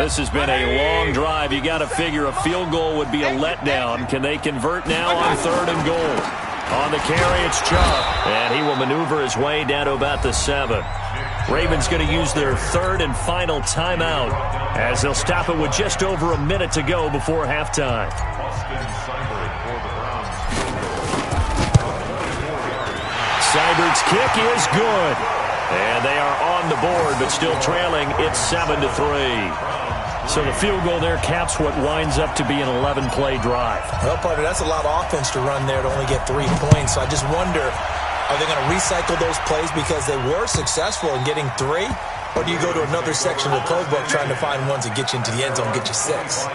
This has been a long drive. You got to figure a field goal would be a letdown. Can they convert now on 3rd and goal? On the carry, it's Chubb. And he will maneuver his way down to about the 7. Ravens going to use their 3rd and final timeout as they'll stop it with just over a minute to go before halftime. Seibert's kick is good. And they are on the board, but still trailing. It's 7-3. So the field goal there caps what winds up to be an 11-play drive. Well, partner, that's a lot of offense to run there to only get 3 points. So I just wonder, are they going to recycle those plays because they were successful in getting 3? Or do you go to another section of the playbook trying to find ones that get you into the end zone, get you 6?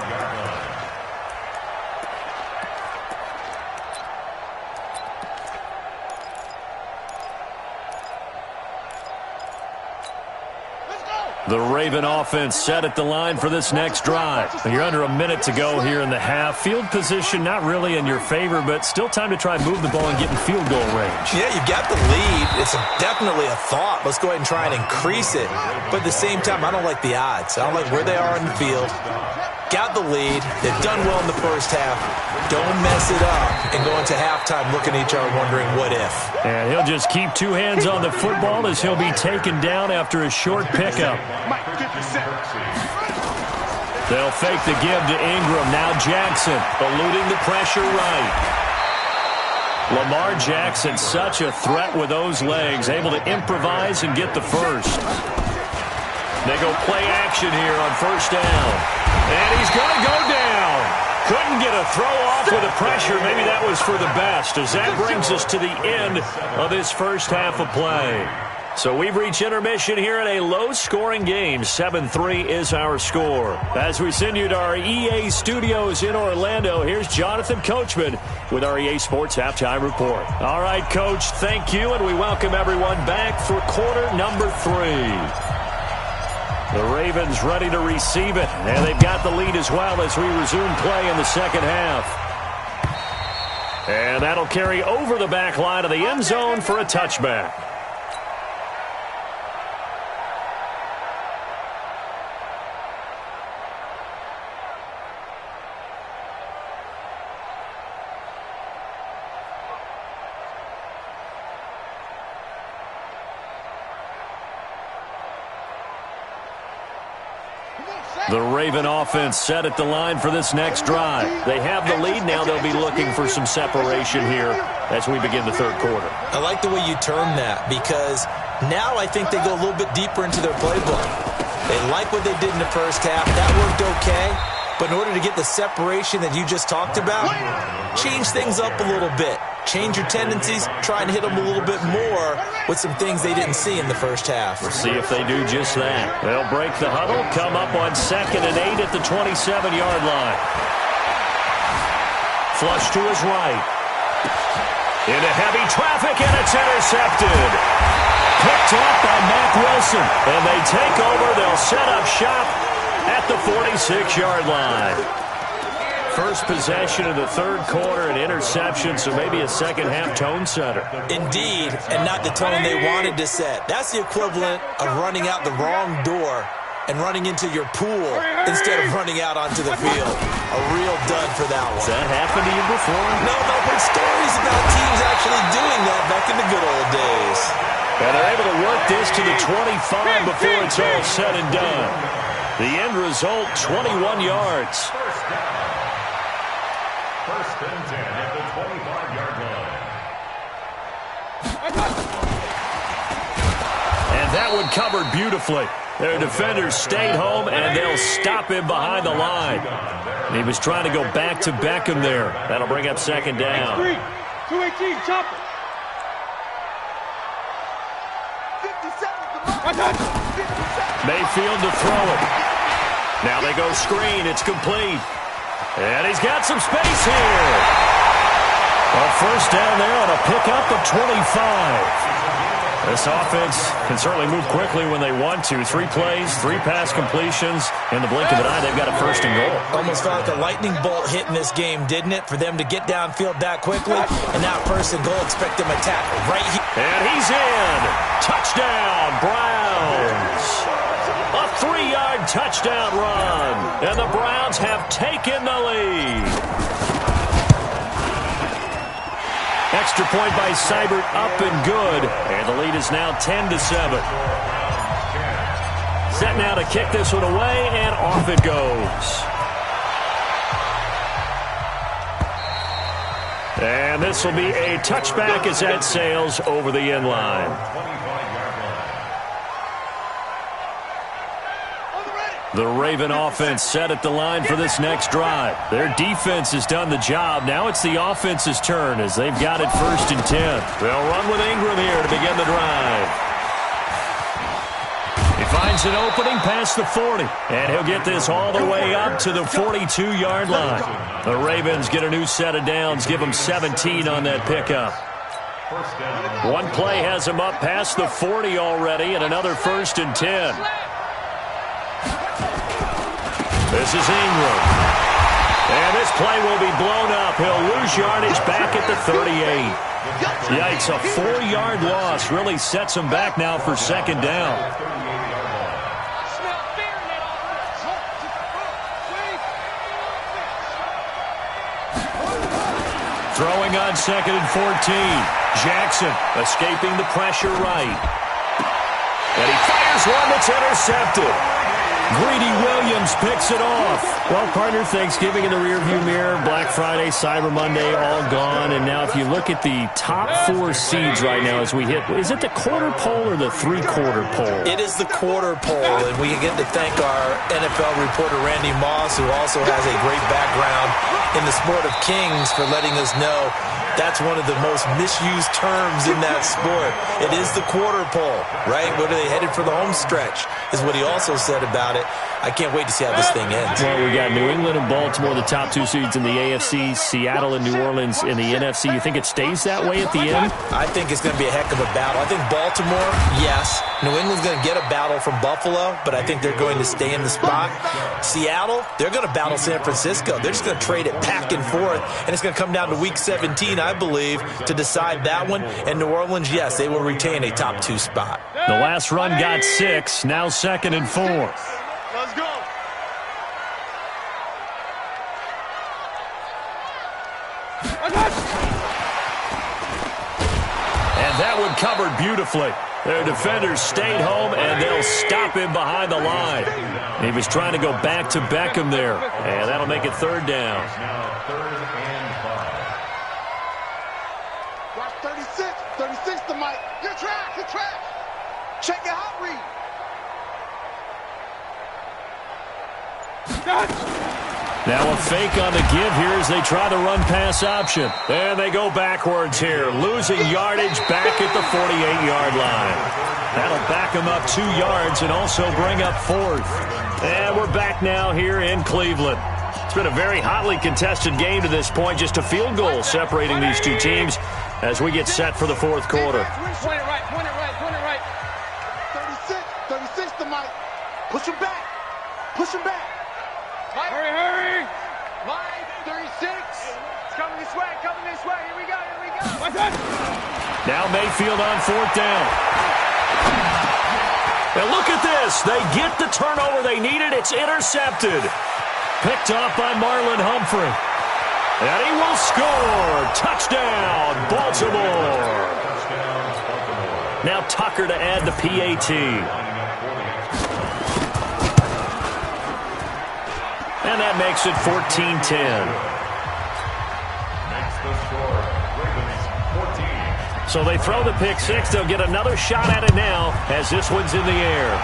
The Raven offense set at the line for this next drive. You're under a minute to go here in the half. Field position not really in your favor, but still time to try and move the ball and get in field goal range. Yeah, you've got the lead. It's definitely a thought. Let's go ahead and try and increase it. But at the same time, I don't like the odds. I don't like where they are in the field. Got the lead. They've done well in the first half. Don't mess it up and go into halftime looking at each other wondering what if. And he'll just keep 2 hands on the football as he'll be taken down after a short pickup. They'll fake the give to Ingram. Now Jackson eluding the pressure right. Lamar Jackson, such a threat with those legs, able to improvise and get the first. They go play action here on 1st down. And he's going to go down. Couldn't get a throw off with the pressure. Maybe that was for the best, as that brings us to the end of this first half of play. So we've reached intermission here in a low-scoring game. 7-3 is our score. As we send you to our EA studios in Orlando, here's Jonathan Coachman with our EA Sports Halftime Report. All right, Coach, thank you, and we welcome everyone back for quarter number 3. The Ravens ready to receive it, and they've got the lead as well as we resume play in the second half. And that'll carry over the back line of the end zone for a touchback. The Raven offense set at the line for this next drive. They have the lead. Now they'll be looking for some separation here as we begin the 3rd quarter. I like the way you term that because now I think they go a little bit deeper into their playbook. They like what they did in the first half. That worked okay. But in order to get the separation that you just talked about, change things up a little bit. Change your tendencies, try and hit them a little bit more with some things they didn't see in the first half. We'll see if they do just that. They'll break the huddle, come up on 2nd and 8 at the 27-yard line. Flush to his right. Into heavy traffic, and it's intercepted. Picked off by Mack Wilson. And they take over. They'll set up shop at the 46-yard line. First possession of the 3rd quarter, an interception, so maybe a second-half tone setter. Indeed, and not the tone they wanted to set. That's the equivalent of running out the wrong door and running into your pool instead of running out onto the field. A real dud for that one. Has that happened to you before? No, but stories about teams actually doing that back in the good old days. And they're able to work this to the 25 before it's all said and done. The end result, 21 yards. First and 10 at the 25-yard line. And that one covered beautifully. Their defenders stayed home, and they'll stop him behind the line. He was trying to go back to Beckham there. That'll bring up 2nd down. 218, chopper. 57. Mayfield to throw it. Now they go screen. It's complete. And he's got some space here. A first down there on a pickup of 25. This offense can certainly move quickly when they want to. 3 plays, 3 pass completions. In the blink of an eye, they've got a 1st and goal. Almost felt like a lightning bolt hit in this game, didn't it? For them to get downfield that quickly. And now 1st and goal, expect them to tackle right here. And he's in. Touchdown, Browns. A 3-yard touchdown run. And the Browns have taken the lead. Extra point by Seibert, up and good. And the lead is now 10-7. Set now to kick this one away, and off it goes. And this will be a touchback as that sails over the end line. The Raven offense set at the line for this next drive. Their defense has done the job. Now it's the offense's turn as they've got it 1st and 10. They'll run with Ingram here to begin the drive. He finds an opening past the 40, and he'll get this all the way up to the 42-yard line. The Ravens get a new set of downs, give them 17 on that pickup. One play has him up past the 40 already, and another 1st and 10. This is Ingram. And this play will be blown up. He'll lose yardage back at the 38. Yikes, a 4-yard loss really sets him back now for 2nd down. Throwing on 2nd and 14. Jackson escaping the pressure right. And he fires one that's intercepted. Greedy Williams picks it off. Well, partner, Thanksgiving in the rearview mirror, Black Friday, Cyber Monday, all gone. And now if you look at the top 4 seeds right now as we hit, is it the quarter pole or the 3-quarter pole? It is the quarter pole, and we get to thank our NFL reporter, Randy Moss, who also has a great background in the sport of kings, for letting us know that's one of the most misused terms in that sport. It is the quarter pole, right? What are they headed for the home stretch, is what he also said about it. I can't wait to see how this thing ends. Well, we got New England and Baltimore, the top 2 seeds in the AFC, Seattle and New Orleans in the NFC. You think it stays that way at the end? I think it's going to be a heck of a battle. I think Baltimore, yes. New England's going to get a battle from Buffalo, but I think they're going to stay in the spot. Seattle, they're going to battle San Francisco. They're just going to trade it back and forth, and it's going to come down to Week 17, I believe, to decide that one. And New Orleans, yes, they will retain a top 2 spot. The last run got 6, now 2nd and 4. Let's go. And that one covered beautifully. Their defenders stayed home, and they'll stop him behind the line. He was trying to go back to Beckham there, and that'll make it 3rd down. Now 3rd and 5. Watch 36 to Mike. Good track. Check your hot read. Now a fake on the give here as they try the run-pass option. And they go backwards here, losing yardage back at the 48-yard line. That'll back them up 2 yards and also bring up 4th. And we're back now here in Cleveland. It's been a very hotly contested game to this point, just a field goal separating these 2 teams as we get set for the 4th quarter. Point it right. 36 to Mike. Push him back. Hurry. Mike, 36. It's coming this way. Here we go. Now Mayfield on 4th down. And look at this. They get the turnover they needed. It's intercepted. Picked off by Marlon Humphrey. And he will score. Touchdown, Baltimore. Now Tucker to add the PAT. And that makes it 14-10. So they throw the pick 6. They'll get another shot at it now as this one's in the air.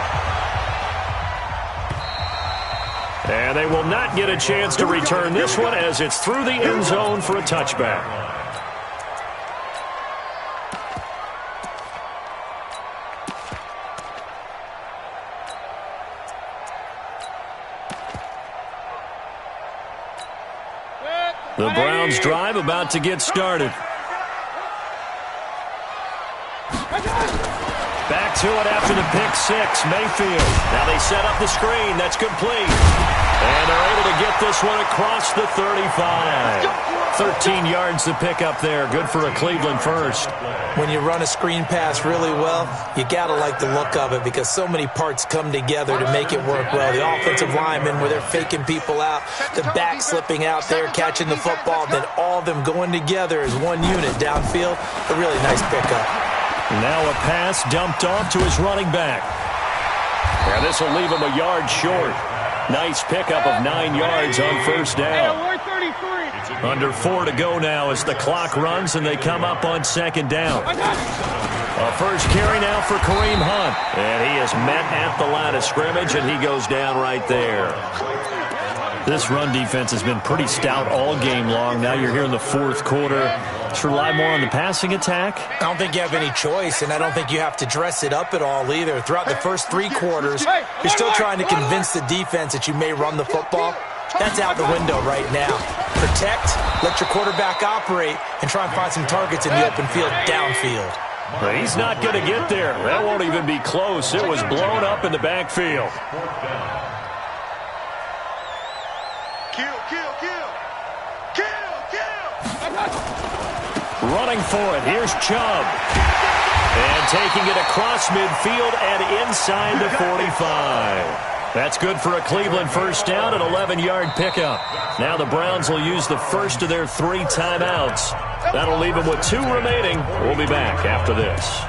And they will not get a chance to return this one as it's through the end zone for a touchback. The Browns drive about to get started. Back to it after the pick 6, Mayfield. Now they set up the screen. That's complete. And they're able to get this one across the 35. 13 yards to pick up there. Good for a Cleveland first. When you run a screen pass really well, you got to like the look of it because so many parts come together to make it work well. The offensive linemen, where they're faking people out, the back slipping out there, catching the football, then all of them going together as one unit downfield. A really nice pickup. Now a pass dumped off to his running back. Now this will leave him a yard short. Nice pickup of 9 yards on first down. Under 4 to go now as the clock runs and they come up on second down. A first carry now for Kareem Hunt. And he is met at the line of scrimmage, and he goes down right there. This run defense has been pretty stout all game long. Now you're here in the fourth quarter. To rely more on the passing attack? I don't think you have any choice, and I don't think you have to dress it up at all either. Throughout the first 3 quarters, you're still trying to convince the defense that you may run the football. That's out the window right now. Protect, let your quarterback operate, and try and find some targets in the open field downfield. But he's not going to get there. That won't even be close. It was blown up in the backfield. Running for it. Here's Chubb. And taking it across midfield and inside the 45. That's good for a Cleveland first down, an 11-yard pickup. Now the Browns will use the first of their 3 timeouts. That'll leave them with 2 remaining. We'll be back after this.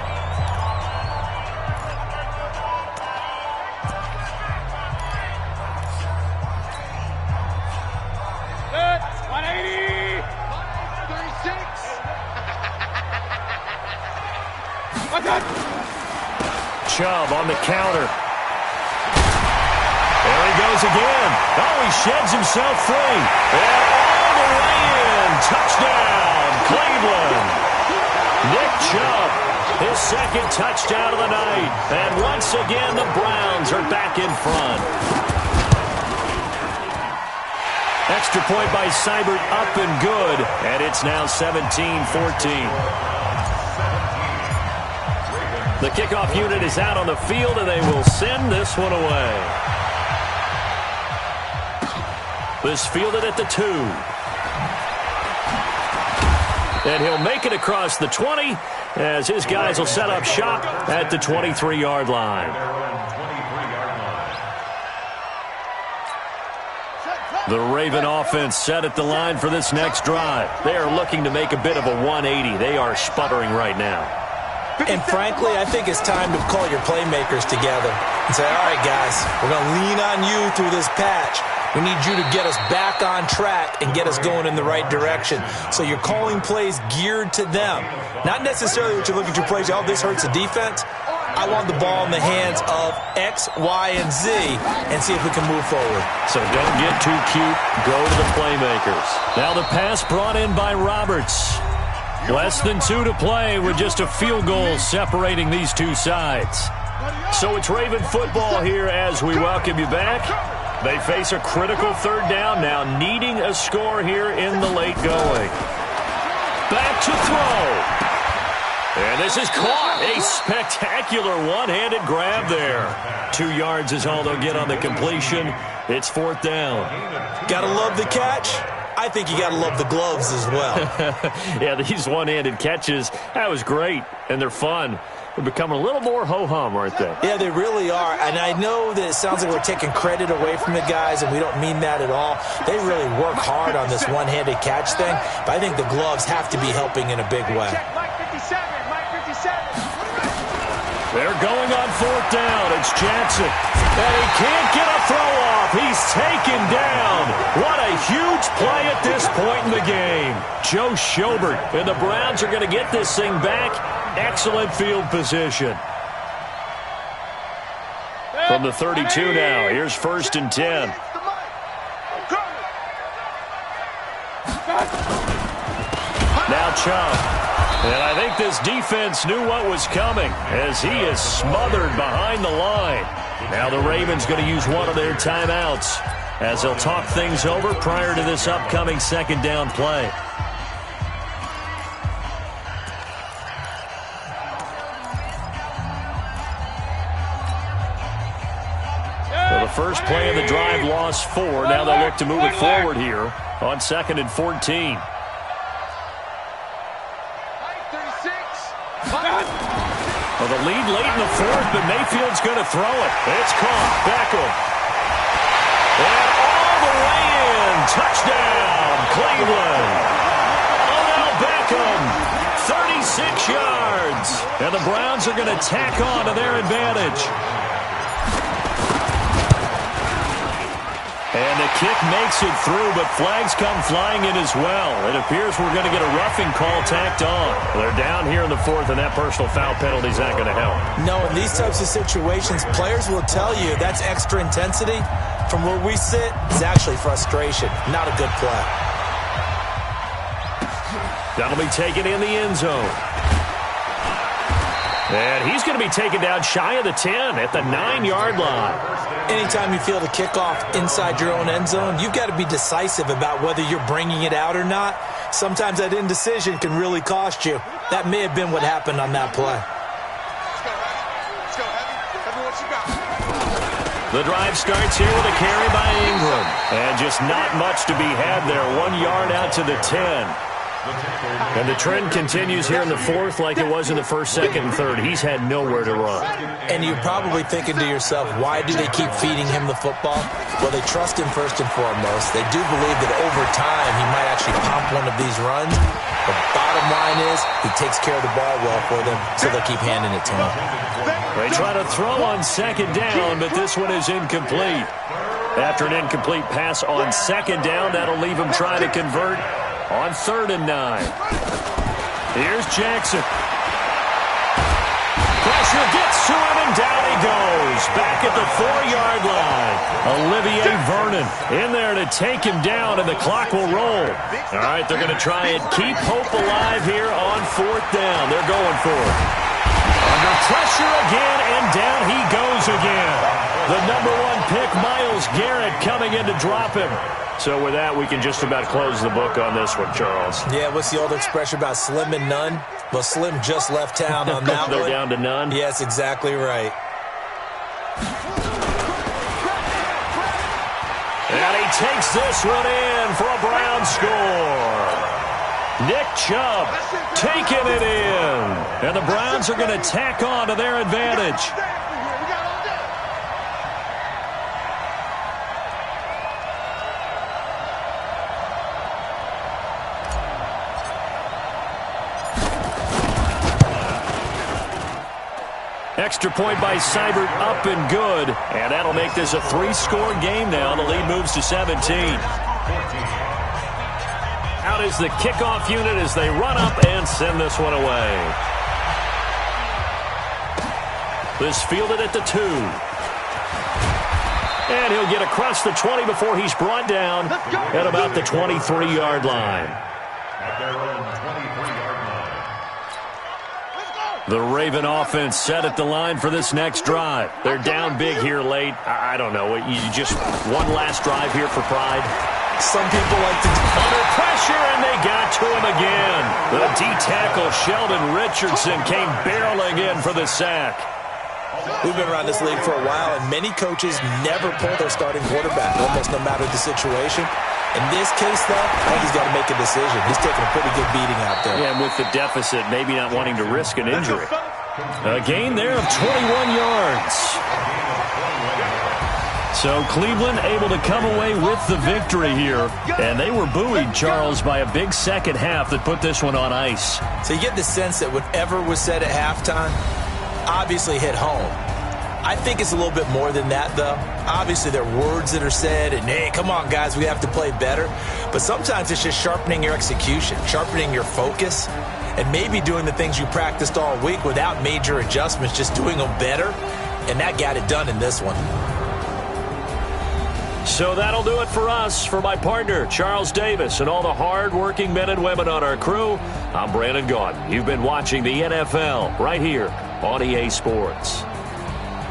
Chubb on the counter. There he goes again. Oh, he sheds himself free. And all the way in. Touchdown, Cleveland. Nick Chubb, his second touchdown of the night. And once again, the Browns are back in front. Extra point by Seibert up and good. And it's now 17-14. The kickoff unit is out on the field, and they will send this one away. This fielded at the 2. And he'll make it across the 20 as his guys will set up shop at the 23-yard line. The Raven offense set at the line for this next drive. They are looking to make a bit of a 180. They are sputtering right now. And frankly, I think it's time to call your playmakers together and say, all right, guys, we're going to lean on you through this patch. We need you to get us back on track and get us going in the right direction. So you're calling plays geared to them. Not necessarily what you look at your plays, oh, this hurts the defense. I want the ball in the hands of X, Y, and Z and see if we can move forward. So don't get too cute. Go to the playmakers. Now the pass brought in by Roberts. Less than 2 to play with just a field goal separating these two sides. So it's Raven football here as we welcome you back. They face a critical third down now, needing a score here in the late going. Back to throw. And this is caught. A spectacular one-handed grab there. 2 yards is all they'll get on the completion. It's 4th down. Gotta love the catch. I think you got to love the gloves as well. Yeah, these one-handed catches, that was great, and they're fun. They're becoming a little more ho-hum, aren't they? Yeah, they really are, and I know that it sounds like we're taking credit away from the guys, and we don't mean that at all. They really work hard on this one-handed catch thing, but I think the gloves have to be helping in a big way. Mike 57, Mike 57. They're going on 4th down. It's Jackson. And he can't get a throw off. He's taken down. What a huge play at this point in the game. Joe Schobert and the Browns are going to get this thing back. Excellent field position. From the 32 now, here's 1st and 10. Now Chubb. And I think this defense knew what was coming as he is smothered behind the line. Now the Ravens going to use one of their timeouts as they'll talk things over prior to this upcoming 2nd down play. So the first play of the drive lost 4. Now they look to move it forward here on 2nd and 14. Well, the lead late in the 4th, but Mayfield's going to throw it. It's caught. Beckham. And all the way in. Touchdown, Cleveland. Odell Beckham, 36 yards. And the Browns are going to tack on to their advantage. And the kick makes it through, but flags come flying in as well. It appears we're going to get a roughing call tacked on. They're down here in the 4th, and that personal foul penalty is not going to help. No, in these types of situations, players will tell you that's extra intensity. From where we sit, it's actually frustration. Not a good play. That'll be taken in the end zone. And he's going to be taken down shy of the 10 at the 9-yard line. Anytime you feel the kickoff inside your own end zone, you've got to be decisive about whether you're bringing it out or not. Sometimes that indecision can really cost you. That may have been what happened on that play. Let's go, Heavy. Heavy, what you got? The drive starts here with a carry by Ingram. And just not much to be had there. 1 yard out to the 10. And the trend continues here in the 4th like it was in the 1st, 2nd, and 3rd. He's had nowhere to run. And you're probably thinking to yourself, why do they keep feeding him the football? Well, they trust him first and foremost. They do believe that over time he might actually pump one of these runs. The bottom line is he takes care of the ball well for them, so they'll keep handing it to him. They try to throw on 2nd down, but this one is incomplete. After an incomplete pass on 2nd down, that'll leave him trying to convert on 3rd and 9. Here's Jackson. Pressure gets to him, and down he goes. Back at the 4-yard line. Olivier Vernon in there to take him down, and the clock will roll. All right, they're going to try and keep hope alive here on 4th down. They're going for it. Under pressure again, and down he goes again. The number 1 pick, Myles Garrett, coming in to drop him. So with that, we can just about close the book on this one, Charles. Yeah, what's the old expression about slim and none? Well, Slim just left town on that They're one. down to none? Yes, exactly right. And he takes this one in for a Brown score. Nick Chubb taking it in. And the Browns are going to tack on to their advantage. Extra point by Seibert, up and good. And that'll make this a 3-score game now. The lead moves to 17. Out is the kickoff unit as they run up and send this one away. This fielded at the 2. And he'll get across the 20 before he's brought down at about the 23-yard line. At their own 23-yard line. The Raven offense set at the line for this next drive. They're down big here late. I don't know. You just one last drive here for pride. Some people like to... Under pressure, and they got to him again. The D-tackle, Sheldon Richardson, came barreling in for the sack. We've been around this league for a while, and many coaches never pull their starting quarterback, almost no matter the situation. In this case, though, I think he's got to make a decision. He's taking a pretty good beating out there. Yeah, and with the deficit, maybe not wanting to risk an injury. A gain there of 21 yards. So Cleveland able to come away with the victory here. And they were buoyed, Charles, by a big second half that put this one on ice. So you get the sense that whatever was said at halftime obviously hit home. I think it's a little bit more than that, though. Obviously, there are words that are said, and, hey, come on, guys, we have to play better. But sometimes it's just sharpening your execution, sharpening your focus, and maybe doing the things you practiced all week without major adjustments, just doing them better. And that got it done in this one. So that'll do it for us. For my partner, Charles Davis, and all the hard-working men and women on our crew, I'm Brandon Gaudin. You've been watching the NFL right here on EA Sports.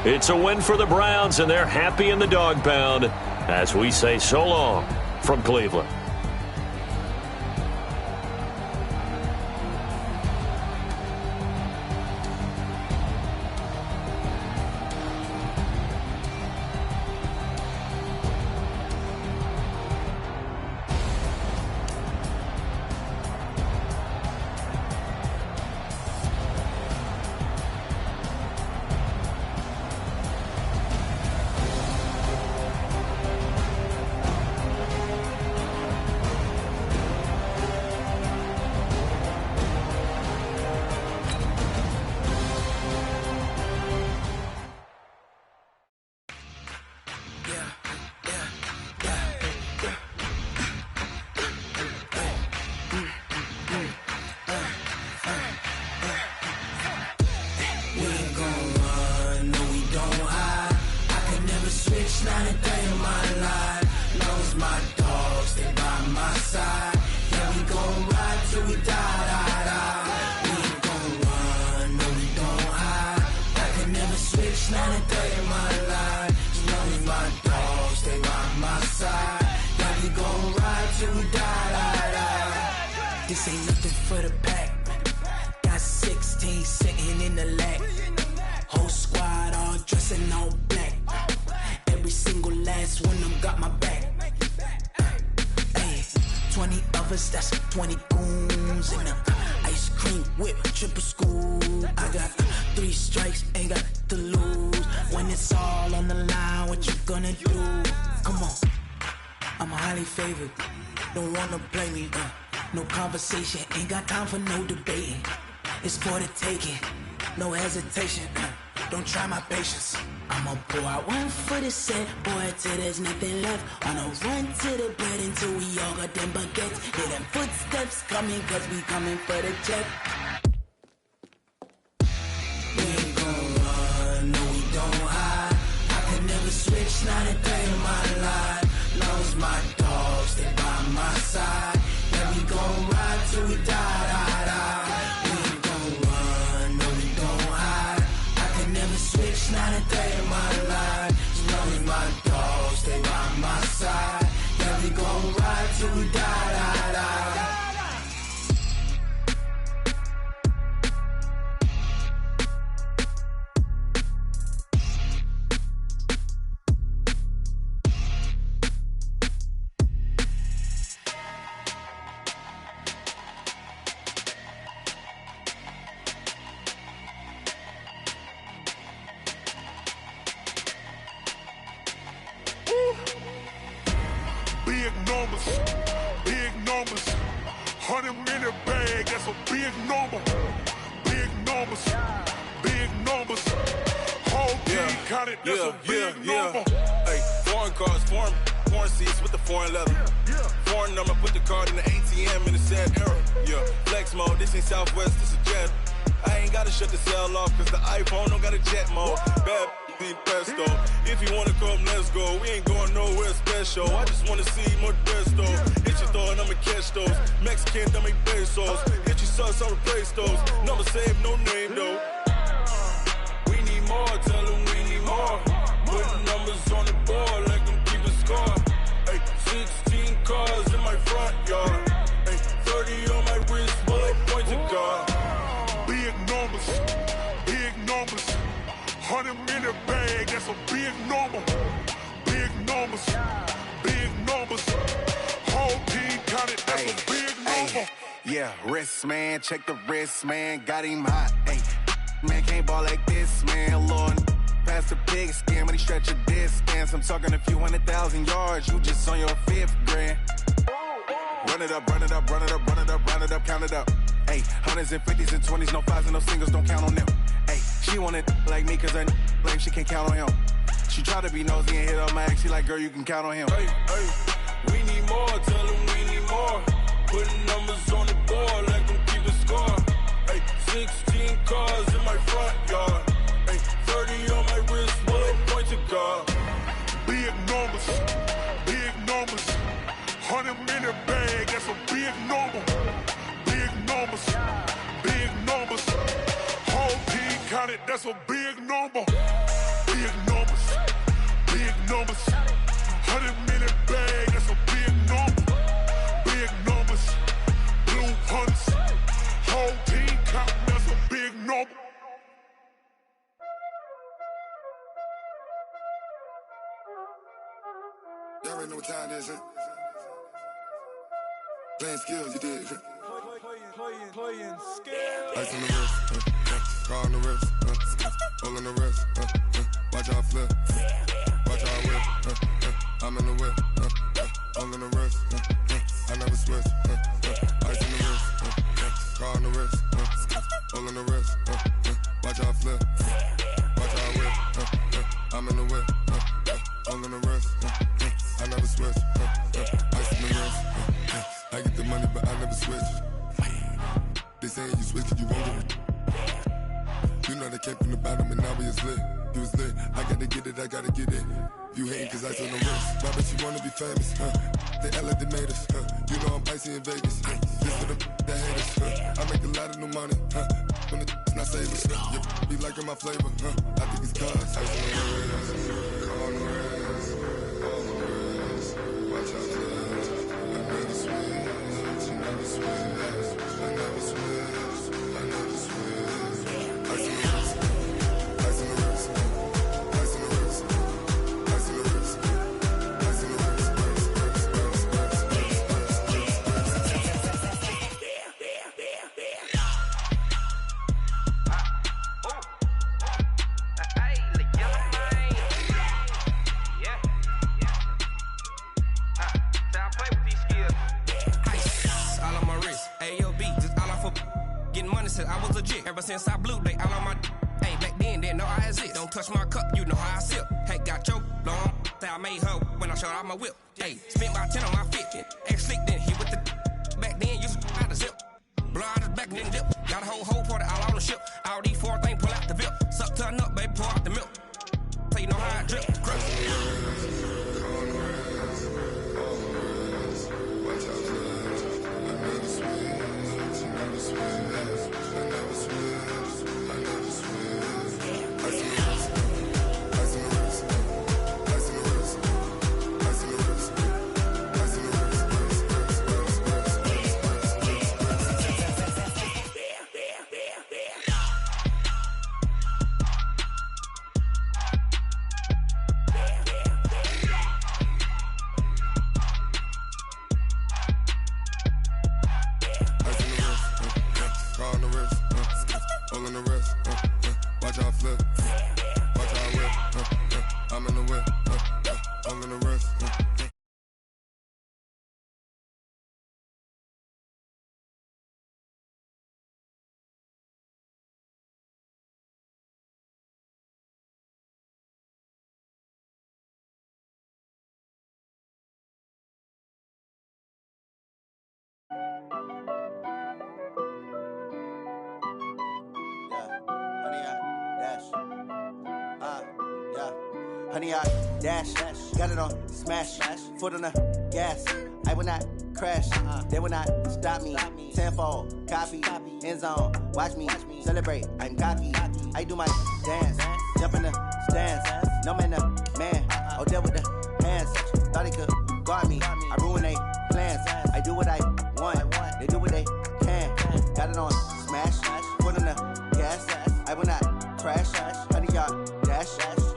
It's a win for the Browns, and they're happy in the dog pound as we say so long from Cleveland. triple school. I got 3 strikes, ain't got to lose. When it's all on the line, what you gonna do? Come on, I'm highly favored. Don't wanna play me, no conversation, ain't got time for no debating. It's for the taking, no hesitation. Don't try my patience. I'ma pour out one for the set, boy, till there's nothing left. Wanna run to the bread until we all got them baguettes. Hear them footsteps coming, cause we coming for the check. We ain't gon' run, no we don't hide. I can never switch, not a day in my life. Long as my dogs stay by my side. Yeah, we gon' ride till we die, die, die. We ain't gon' run, no we don't hide. I can never switch, not a day in my life. As long as my dogs stay by my side. Yeah, we gon' ride till we die, die, die. Big numbers, 100-minute bag, that's a big number. Big numbers, whole team counted, that's a big number. Hey, foreign cars, foreign seats with the foreign leather. Foreign number, put the card in the ATM in the sad era. Yeah, flex mode, this ain't Southwest, this is Jet. I ain't gotta shut the cell off, cause the iPhone don't got a jet mode. Bad need pesto. If you wanna come, let's go. We ain't going nowhere special. I just wanna see more Modesto. Hit your thought, I'ma catch those. Mexican, I make pesos. Hit your sus, I'll replace those. Number save, no name though. We need more, tell them we need more. Putting numbers on the board like I'm keeping score. Ay, 16 cars in my front yard. Ay, 30 on my wrist, bullet point to God. Big numbers, 100-minute bag, that's a big number. Big numbers, whole team counted, that's a big number. Yeah, wrist man, check the wrist man, got him hot. Ay, man can't ball like this, man. Lord, past the pig skin, when he stretch a distance. I'm talking a few 100,000 yards, you just on your 5th grand. Run it up, count it up. Ay, 100s and 50s and 20s, no 5s and no singles, don't count on them. Ay, she want it like me, cause her blame, she can't count on him. She try to be nosy and hit on my ex, she like, girl, you can count on him. Hey, we need more, tell them we need more. Putting numbers on the board like I'm keeping score. Hey, 16 cars in my front yard. Hey, 30 on my wrist, bullet point to God. Big numbers, 100-minute bag, that's a big number. Big numbers, whole team counted, that's a big number. Big numbers, 100-minute bag, that's a big number. Big numbers, blue hunts, whole team counting, that's a big number. Y'all already know what time it is, huh? Playing skills, you did. Playing skills. Ice on the wrist, car on the wrist, hole on the wrist, watch how I flip, watch how I whip, I'm in the whip, hole on the wrist, I never switch, ice on the wrist, car on the wrist, hole on the wrist, watch how I flip, watch how I whip, I'm in the whip, hole on the wrist, I never switch, ice on the wrist, I get the money but I never switch. They saying you switch cause you won't get it. You know they came from the bottom and now we is lit. You was lit, I gotta get it, I gotta get it. You hating cause ice on the wrist. Why bet you wanna be famous, They act like they made us, You know I'm icy in Vegas, This for the that hate us, I make a lot of new money, When the not savers, Be liking my flavor, I think it's cause ice on the wrist, on the wrist, on the wrist. Watch out for that, I never switch, I never switch. I never switch, I never switch. Ice on the wrist, ice on the wrist, ice on the wrist, ice on the wrist, ice on the wrist, Getting money since I was legit. Ever since I blew, they all on my hey, back then, didn't know I exist. Don't touch my cup, you know how I sip. Hey, got choked, long. That I made her when I showed out my whip. Hey, spent about 10 on my fit. Ex-slick, then hit with the back then, used to out the zip. Blow out his back, then dip. Got a whole party all on the ship. All these 4 things, pull out the VIP. Suck to a nut, baby, pour out the milk. So you know how I drip. Honey, I dash, got it on smash, foot on the gas. I will not crash, they will not stop me. Tenfold, copy, end zone, watch me celebrate. I'm cocky, I do my dance, jump in the stands. No man, man, oh, there with the hands. Thought he could guard me, I ruin they plans. I do what I want, they do what they can. Got it on smash, foot on the gas. I will not crash, honey, y'all dash,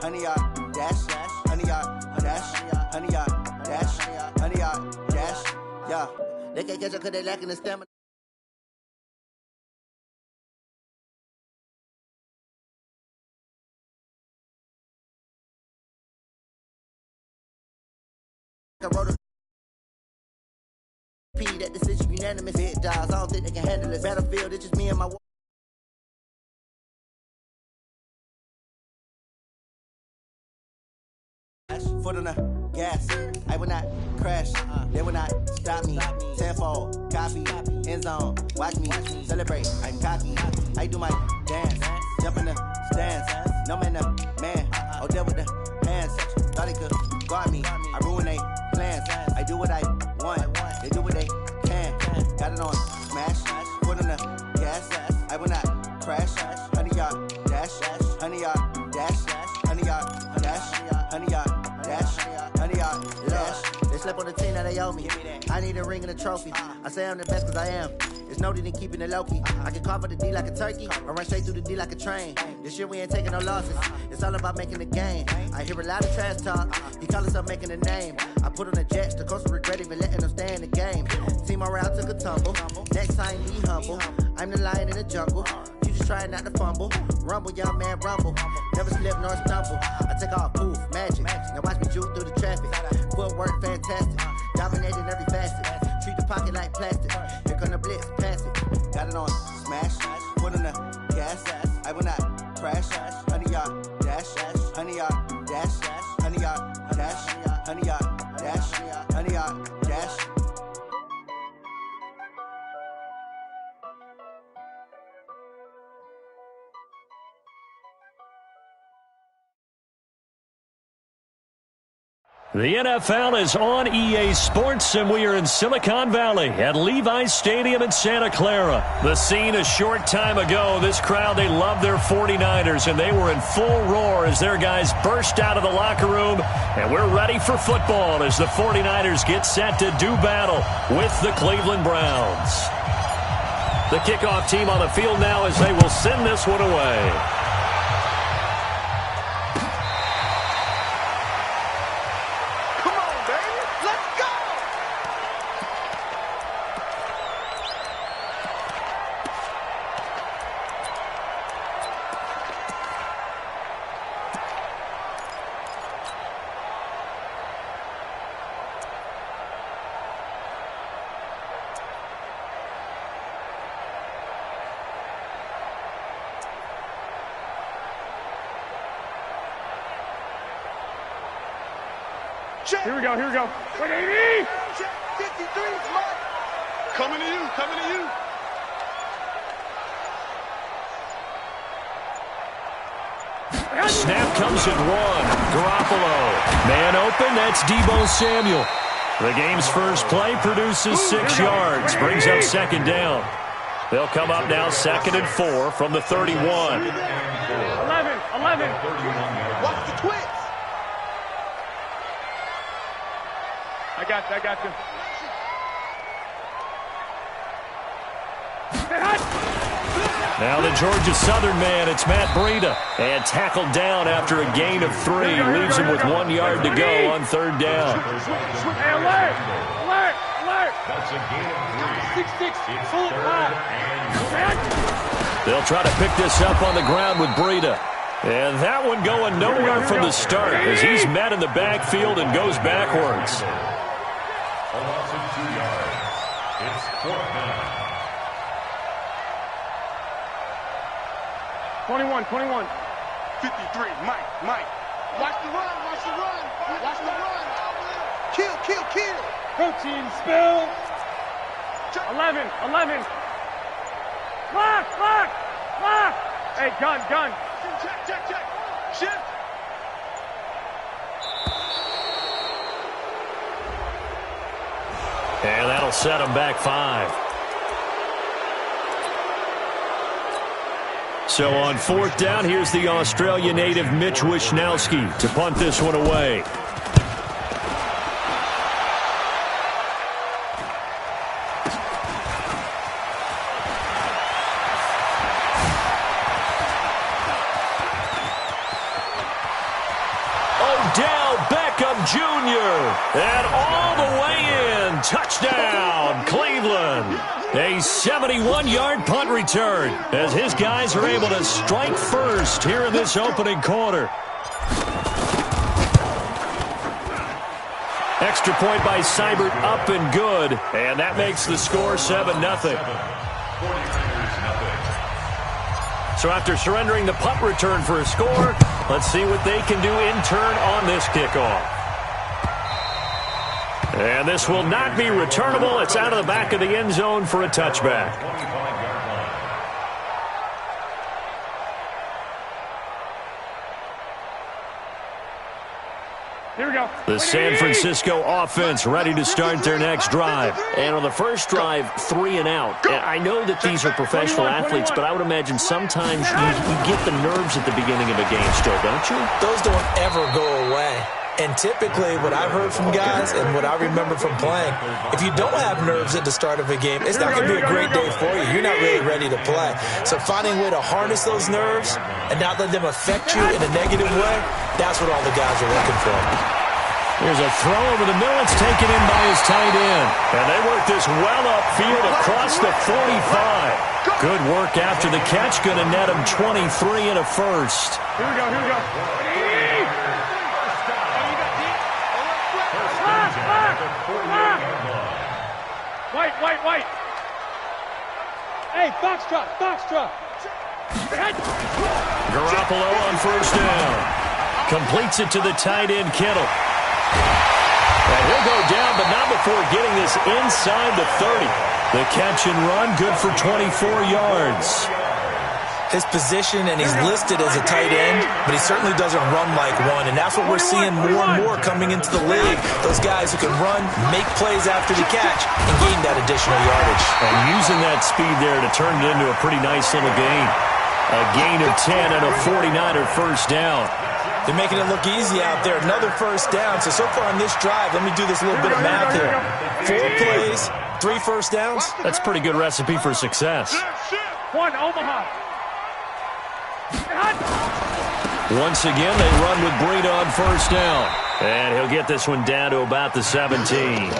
honey, y'all dash, honey, y'all dash, honey, y'all dash, honey, y'all dash, yeah. They can't catch up cause they lacking the stamina. I wrote a P that decision unanimous. Big dogs, I don't think they can handle this. Battlefield, it's just me and my foot on the gas, I will not crash, they will not stop me. Tenfold, copy, end zone, watch me celebrate. I'm cocky, I do my dance, jump in the stands. No man, man, oh, there with the hands. Thought he could guard me, I ruin they plans. I do what I want, they do what they can. Got it on smash, foot on the gas. I will not crash, honey, y'all dash, honey, y'all dash, honey, y'all dash, honey, y'all dash, honey, y'all dash. They slept on the team that they owe me. I need a ring and a trophy. I say I'm the best cause I am. There's no need in keeping it low-key. I can carve up the D like a turkey or run straight through the D like a train. This year we ain't taking no losses. It's all about making the game. I hear a lot of trash talk. He call himself making a name. I put on the Jets. The coach will regret even letting them stay in the game. Team morale took a tumble. Next time be humble. I'm the lion in the jungle. You just trying not to fumble. Rumble, young man, rumble. Never slip nor stumble. I take off, poof, magic. Now watch me juke through the traffic. Footwork fantastic. Dominating every facet. Treat the pocket like plastic. Here come the blitz, pass it. Got it on smash. Foot on the gas. I will not crash. Honey, y'all dash. Honey, y'all dash. Honey, y'all dash. Honey, y'all dash. Honey, y'all dash. The NFL is on EA Sports, and we are in Silicon Valley at Levi's Stadium in Santa Clara. The scene a short time ago, this crowd, they love their 49ers, and they were in full roar as their guys burst out of the locker room. And we're ready for football as the 49ers get set to do battle with the Cleveland Browns. The kickoff team on the field now as they will send this one away. Here we go, here we go. 180! Check 53, Mike. Coming to you, coming to you. Snap comes at 1. Garoppolo. Man open, that's Deebo Samuel. The game's first play produces 6 yards. Brings up second down. They'll come up now 2nd and 4 from the 31. 11. Watch the twins. I got you. Now the Georgia Southern man, it's Matt Breida. And tackled down after a gain of 3. Leaves him with 1 yard to go on 3rd down. Hey, alert! That's a gain of 3. 6-6, full high. They'll try to pick this up on the ground with Breida. And that one going nowhere from the start as he's met in the backfield and goes backwards. A loss of 2 yards. It's 4th down. 21. 53, Mike. Watch the run. Kill. Protein spill. 11. Clock. Hey, gun. Check. Shift. And that'll set him back 5. So on 4th down, here's the Australia native Mitch Wishnowsky to punt this one away. Odell Beckham Jr. And all the way in. Touchdown, Cleveland. A 71-yard punt return as his guys are able to strike first here in this opening quarter. Extra point by Seibert up and good, and that makes the score 7-0. So after surrendering the punt return for a score, let's see what they can do in turn on this kickoff. And this will not be returnable. It's out of the back of the end zone for a touchback. Here we go. The San Francisco offense ready to start their next drive. And on the first drive, 3 and out. And I know that these are professional athletes, but I would imagine sometimes you get the nerves at the beginning of a game still, don't you? Those don't ever go away. And typically, what I've heard from guys and what I remember from playing, if you don't have nerves at the start of a game, it's not going to be a great day for you. You're not really ready to play. So finding a way to harness those nerves and not let them affect you in a negative way, that's what all the guys are looking for. Here's a throw over the middle. It's taken in by his tight end. And they work this well upfield across the 45. Good work after the catch. Going to net him 23 and a first. Here we go. White. Hey, Foxtrot. Garoppolo on first down. Completes it to the tight end, Kittle. And he'll go down, but not before getting this inside the 30. The catch and run, good for 24 yards. His position, and he's listed as a tight end, but he certainly doesn't run like one, and that's what we're seeing more and more coming into the league. Those guys who can run, make plays after the catch, and gain that additional yardage. And using that speed there to turn it into a pretty nice little gain. A gain of 10 and a 49er first down. They're making it look easy out there. Another first down. So far on this drive, let me do this little bit of math here. 4 plays, 3 first downs. That's a pretty good recipe for success. 1, Omaha. Once again, they run with Breida on first down. And he'll get this one down to about the 17.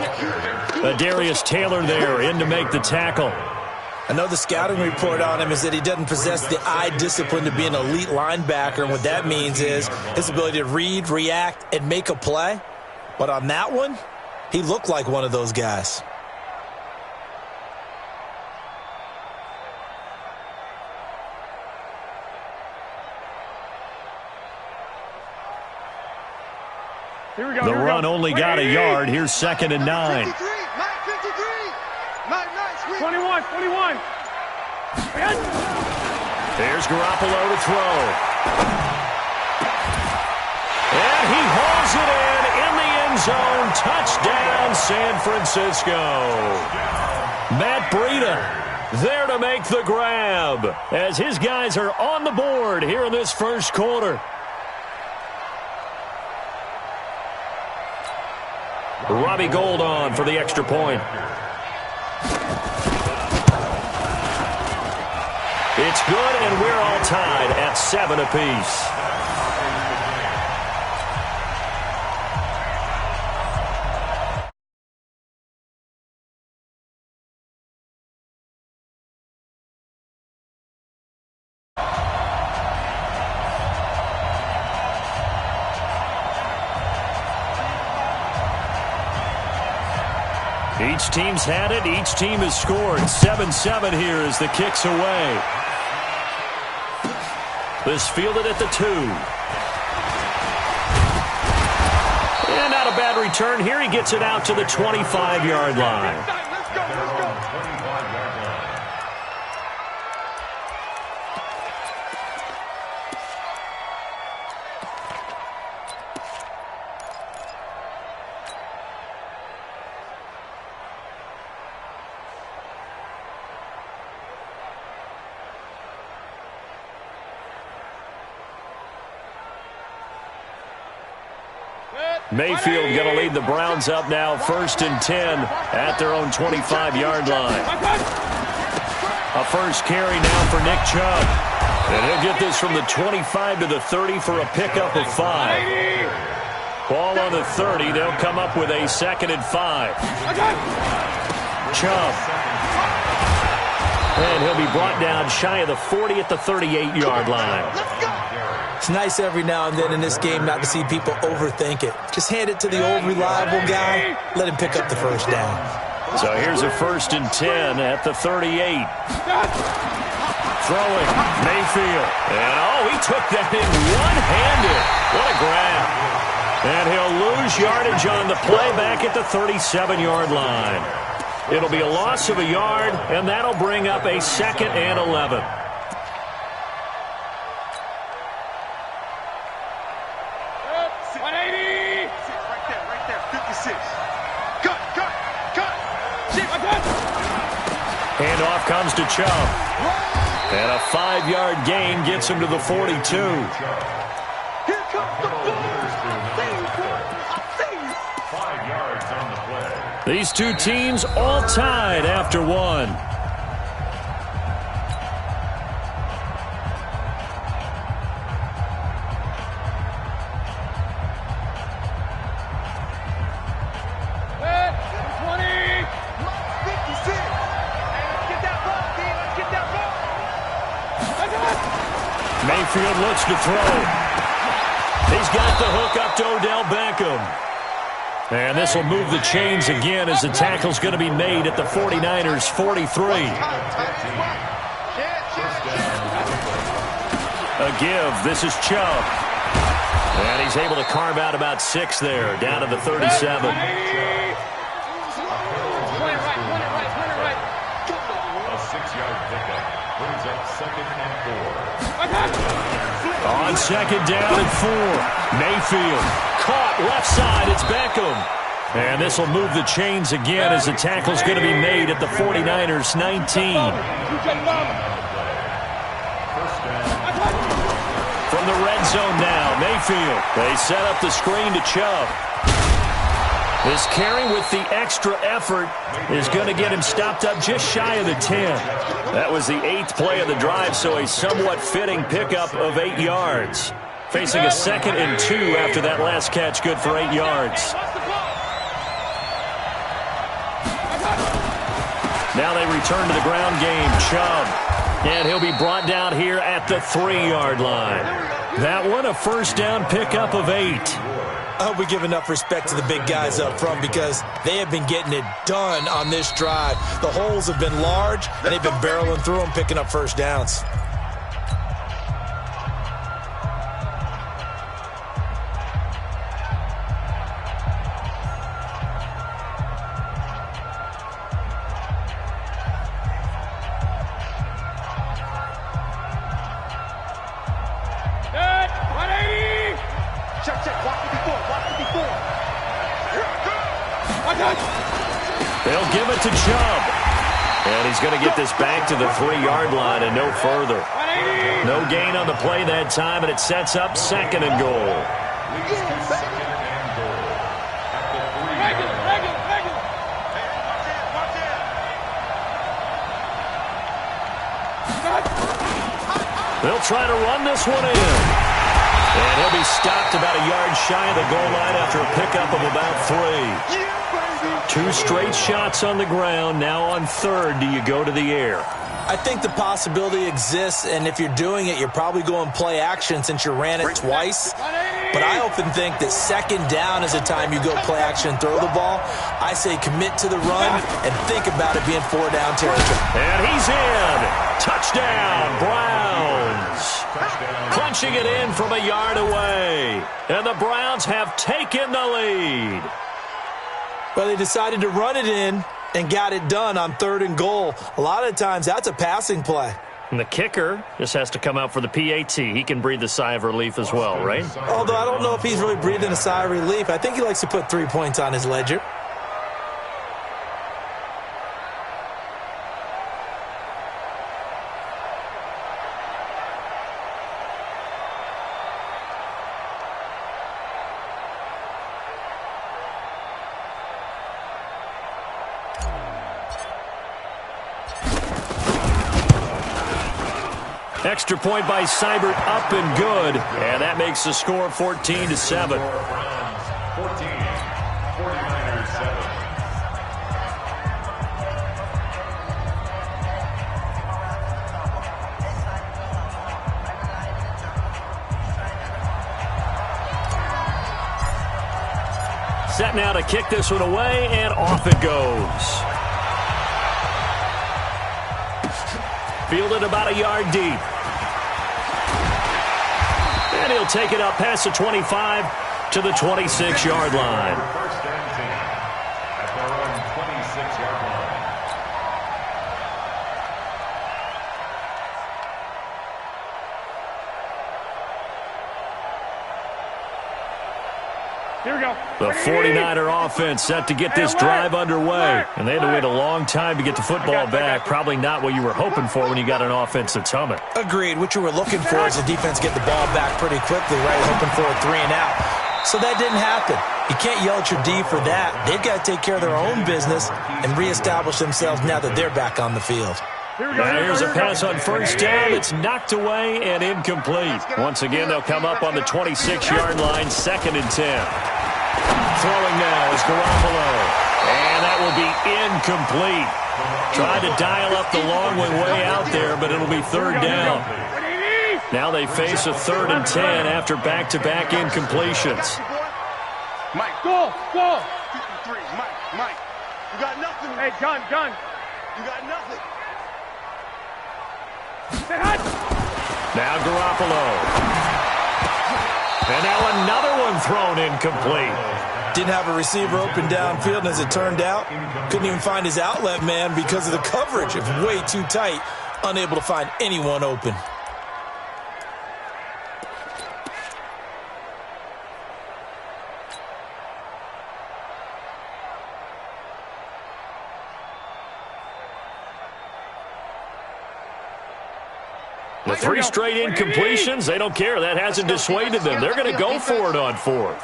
Darius Taylor there in to make the tackle. I know the scouting report on him is that he doesn't possess the eye discipline to be an elite linebacker, and what that means is his ability to read, react, and make a play. But on that one, he looked like one of those guys. The run only got a yard. Here's 2nd and 9. 53, Mike 53. Mike, nice. 21. Here's Garoppolo to throw. And he hauls it in the end zone. Touchdown, San Francisco. Matt Breida there to make the grab as his guys are on the board here in this first quarter. Robbie Gould on for the extra point. It's good, and we're all tied at 7 apiece. Each team's had it. Each team has scored. 7-7 here as the kick's away. This fielded at the 2. And not a bad return here. He gets it out to the 25-yard line. Let's go. Mayfield going to lead the Browns up now, 1st and 10 at their own 25-yard line. A first carry now for Nick Chubb. And he'll get this from the 25 to the 30 for a pickup of 5. Ball on the 30. They'll come up with a 2nd and 5. Chubb. And he'll be brought down shy of the 40 at the 38-yard line. It's nice every now and then in this game not to see people overthink it. Just hand it to the old reliable guy. Let him pick up the first down. So here's a 1st and 10 at the 38. Throwing, Mayfield. And, he took that in one-handed. What a grab. And he'll lose yardage on the play back at the 37-yard line. It'll be a loss of a yard, and that'll bring up a 2nd and 11. Handoff comes to Chubb. And a 5-yard gain gets him to the 42. Here comes the ball. 5 yards on the play. These two teams all tied after 1. Mayfield looks to throw. He's got the hook up to Odell Beckham. And this will move the chains again as the tackle's going to be made at the 49ers' 43. A give. This is Chubb. And he's able to carve out about 6 there, down to the 37. On 2nd down and 4. Mayfield caught left side. It's Beckham. And this will move the chains again as the tackle's going to be made at the 49ers' 19. From the red zone now, Mayfield. They set up the screen to Chubb. This carry with the extra effort is going to get him stopped up just shy of the 10. That was the 8th play of the drive, so a somewhat fitting pickup of 8 yards. Facing a 2nd and 2 after that last catch, good for 8 yards. Now they return to the ground game. Chubb. And he'll be brought down here at the 3-yard line. That one a first down pickup of 8. I hope we give enough respect to the big guys up front because they have been getting it done on this drive. The holes have been large, and they've been barreling through them, picking up first downs. They'll give it to Chubb. And he's going to get this back to the 3-yard line and no further. No gain on the play that time, and it sets up 2nd and goal. They'll try to run this one in. And he'll be stopped about a yard shy of the goal line after a pickup of about 3. 2 straight shots on the ground. Now on 3rd, do you go to the air? I think the possibility exists, and if you're doing it, you're probably going play action since you ran it twice. But I often think that 2nd down is the time you go play action and throw the ball. I say commit to the run and think about it being 4-down territory. And he's in. Touchdown, Browns. Punching it in from a yard away. And the Browns have taken the lead. Well, they decided to run it in and got it done on 3rd and goal. A lot of times, that's a passing play. And the kicker just has to come out for the PAT. He can breathe a sigh of relief as well, right? Although I don't know if he's really breathing a sigh of relief. I think he likes to put 3 points on his ledger. Extra point by Seibert, up and good. And that makes the score 14-7. 49ers 7. Set now to kick this one away, and off it goes. Fielded about a yard deep. And he'll take it up past the 25 to the 26-yard line. First and 10 at their own 26-yard line. Here we go. The 49er offense set to get this drive underway. And they had to wait a long time to get the football back. Probably not what you were hoping for when you got an offense that's humming. Agreed. What you were looking for is the defense get the ball back pretty quickly, right? Hoping for a 3-and-out. So that didn't happen. You can't yell at your D for that. They've got to take care of their own business and reestablish themselves now that they're back on the field. Now here's a pass on 1st down. It's knocked away and incomplete. Once again, they'll come up on the 26-yard line, 2nd and 10. Throwing now is Garoppolo. And that will be incomplete. Trying to dial up the long one way out there, but it'll be 3rd down. Now they face a 3rd and 10 after back-to-back incompletions. Mike, Go. 53, Mike, you got nothing. Hey, gun. You got nothing. Now Garoppolo. And now another one thrown incomplete. Didn't have a receiver open downfield, and as it turned out, couldn't even find his outlet man because of the coverage. It was way too tight, unable to find anyone open. The 3 straight incompletions, they don't care. That hasn't dissuaded them. They're going to go for it on 4th.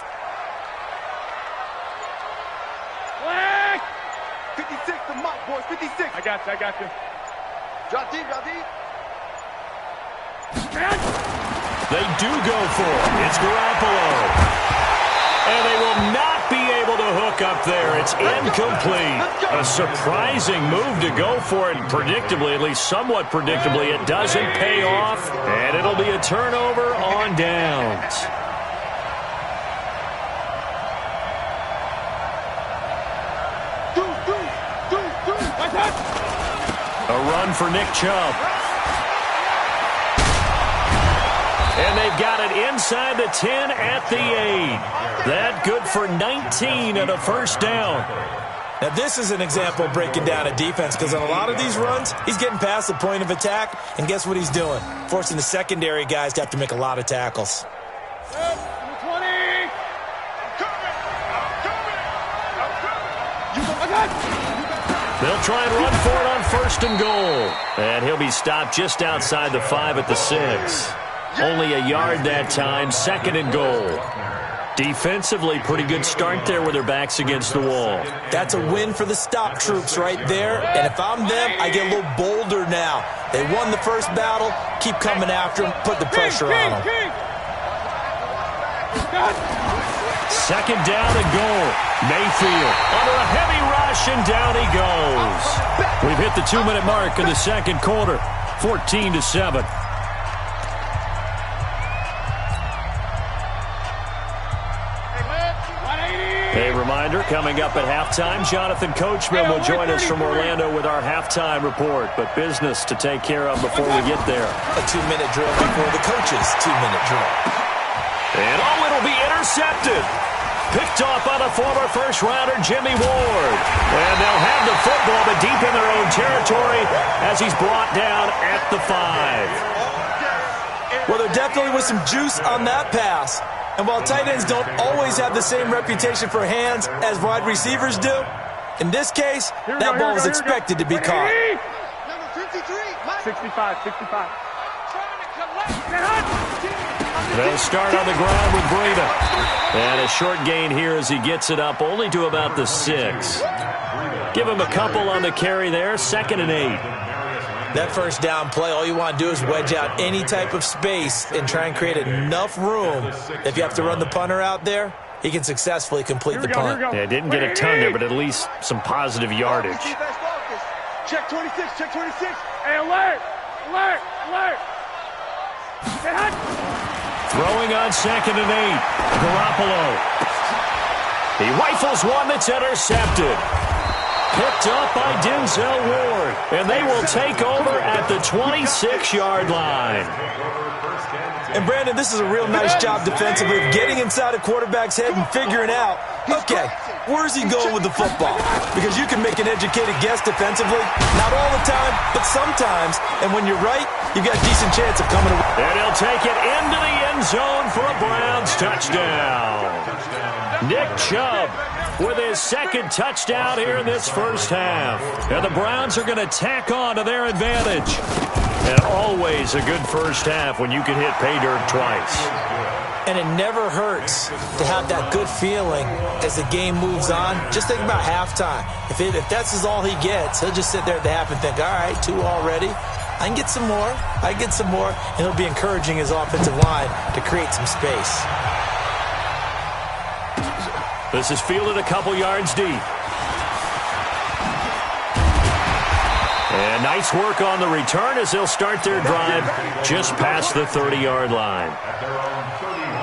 56 to Mike, boys, 56. I got you. Drop deep. They do go for it. It's Garoppolo. And they will not be able to hook up there. It's incomplete. A surprising move to go for it. Predictably, at least somewhat predictably, it doesn't pay off. And it'll be a turnover on downs. A run for Nick Chubb. And they've got it inside the 10 at the 8. That good for 19 and a 1st down. Now, this is an example of breaking down a defense because on a lot of these runs, he's getting past the point of attack, and guess what he's doing? Forcing the secondary guys to have to make a lot of tackles. 20. I'm coming. They'll try and run for it on 1st and goal. And he'll be stopped just outside the 5 at the 6. Only a yard that time, 2nd and goal. Defensively, pretty good start there with their backs against the wall. That's a win for the stop troops right there. And if I'm them, I get a little bolder now. They won the first battle. Keep coming after them. Put the pressure on them. 2nd down and goal. Mayfield under a heavy rush, and down he goes. We've hit the 2-minute mark in the 2nd quarter. 14-7. A reminder, coming up at halftime, Jonathan Coachman will join us from Orlando with our halftime report, but business to take care of before we get there. A 2-minute drill before the coach's 2-minute drill. And it'll be intercepted. Picked off by the former first-rounder Jimmy Ward. And they'll have the football, but deep in their own territory as he's brought down at the 5. Well, there definitely was some juice on that pass. And while tight ends don't always have the same reputation for hands as wide receivers do, in this case, that ball was expected to be caught. Number 53, 65. They'll start on the ground with Breida. And a short gain here as he gets it up only to about the 6. Give him a couple on the carry there, 2nd and 8. That first down play, all you want to do is wedge out any type of space and try and create enough room. If you have to run the punter out there, he can successfully complete the punt. Yeah, didn't get a ton there, but at least some positive yardage. Check 26, check 26. Hey, alert! Throwing on 2nd and 8. Garoppolo. He rifles one that's intercepted. Picked up by Denzel Ward. And they will take over at the 26-yard line. And, Brandon, this is a real nice job defensively of getting inside a quarterback's head and figuring out, okay, where's he going with the football? Because you can make an educated guess defensively. Not all the time, but sometimes. And when you're right, you've got a decent chance of coming away. And he'll take it into the end zone for a Browns touchdown. Nick Chubb with his 2nd touchdown here in this first half. And the Browns are going to tack on to their advantage. And always a good first half when you can hit pay dirt twice. And it never hurts to have that good feeling as the game moves on. Just think about halftime. If that's all he gets, he'll just sit there at the half and think, all right, 2 already. I can get some more. And he'll be encouraging his offensive line to create some space. This is fielded a couple yards deep. And nice work on the return as they'll start their drive just past the 30-yard line. At their own 31-yard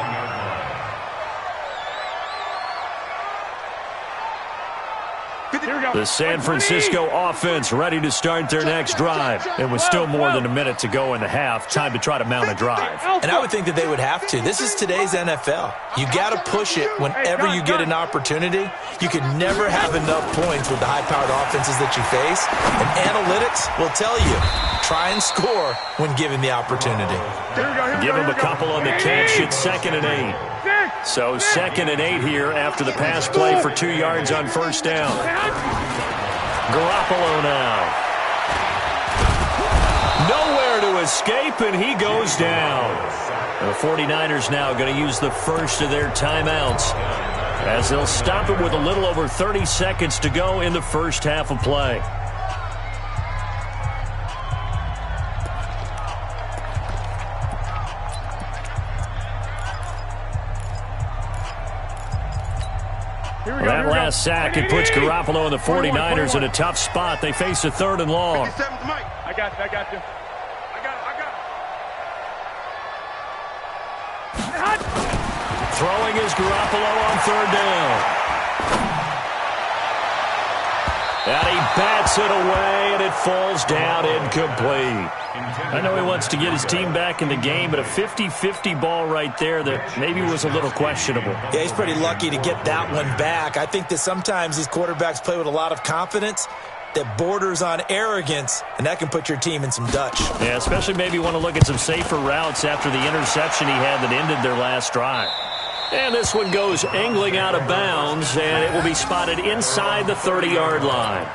line. The San Francisco offense ready to start their next drive. And with still more than a minute to go in the half, time to try to mount a drive. And I would think that they would have to. This is today's NFL. You got to push it whenever you get an opportunity. You can never have enough points with the high-powered offenses that you face. And analytics will tell you, try and score when given the opportunity. Give them a couple on the catch. It's 2nd and 8. So 2nd and 8 here after the pass play for 2 yards on first down. Garoppolo now. Nowhere to escape, and he goes down. The 49ers now going to use the first of their timeouts as they'll stop it with a little over 30 seconds to go in the first half of play. That last sack, it puts Garoppolo and the 49ers in a tough spot. They face a 3rd and long. I got you. Throwing is Garoppolo on 3rd down. And he bats it away, and it falls down incomplete. I know he wants to get his team back in the game, but a 50-50 ball right there that maybe was a little questionable. Yeah, he's pretty lucky to get that one back. I think that sometimes these quarterbacks play with a lot of confidence that borders on arrogance, and that can put your team in some Dutch. Yeah, especially maybe want to look at some safer routes after the interception he had that ended their last drive. And this one goes angling out of bounds, and it will be spotted inside the 30-yard line.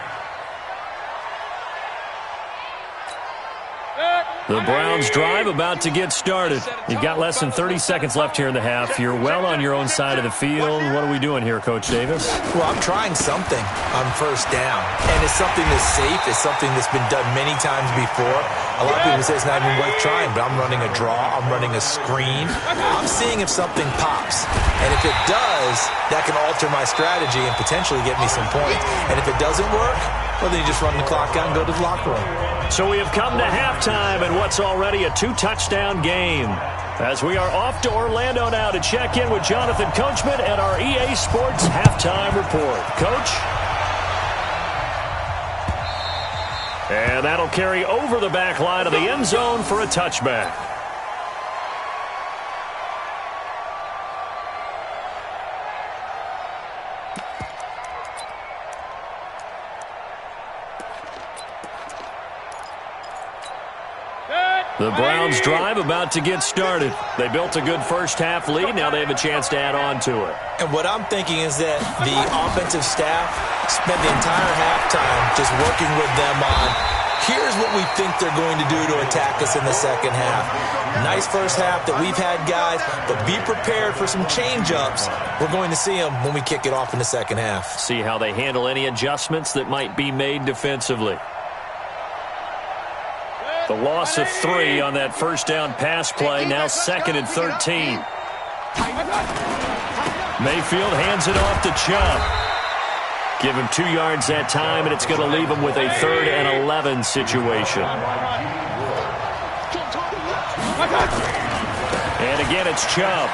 The Browns drive about to get started. You've got less than 30 seconds left here in the half. You're well on your own side of the field. What are we doing here, Coach Davis? Well, I'm trying something on first down. And it's something that's safe. It's something that's been done many times before. A lot of people say it's not even worth trying, but I'm running a draw. I'm running a screen. I'm seeing if something pops. And if it does, that can alter my strategy and potentially get me some points. And if it doesn't work, well, then you just run the clock out and go to the locker room. So we have come to halftime in what's already a 2-touchdown game. As we are off to Orlando now to check in with Jonathan Coachman at our EA Sports Halftime Report. Coach? And that'll carry over the back line of the end zone for a touchback. The Browns drive about to get started. They built a good first-half lead. Now they have a chance to add on to it. And what I'm thinking is that the offensive staff spent the entire halftime just working with them on, here's what we think they're going to do to attack us in the second half. Nice first half that we've had, guys, but be prepared for some change-ups. We're going to see them when we kick it off in the second half. See how they handle any adjustments that might be made defensively. The loss of 3 on that first down pass play, now 2nd and 13. Mayfield hands it off to Chubb. Give him 2 yards that time, and it's going to leave him with a 3rd and 11 situation. And again, it's Chubb.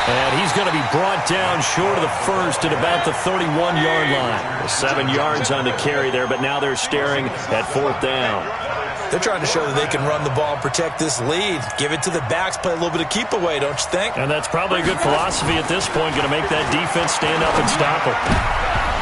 And he's going to be brought down short of the first at about the 31-yard line. 7 yards on the carry there, but now they're staring at 4th down. They're trying to show that they can run the ball and protect this lead. Give it to the backs, play a little bit of keep away, don't you think? And that's probably a good philosophy at this point, going to make that defense stand up and stop them.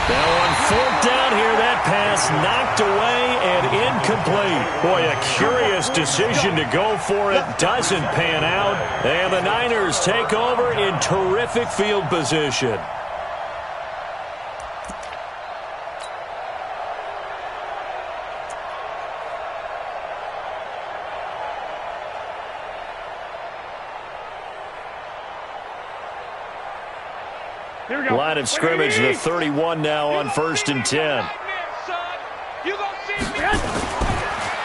Now on 4th down here, that pass knocked away and incomplete. Boy, a curious decision to go for it. Doesn't pan out. And the Niners take over in terrific field position. Line of scrimmage, the 31 now on 1st and 10.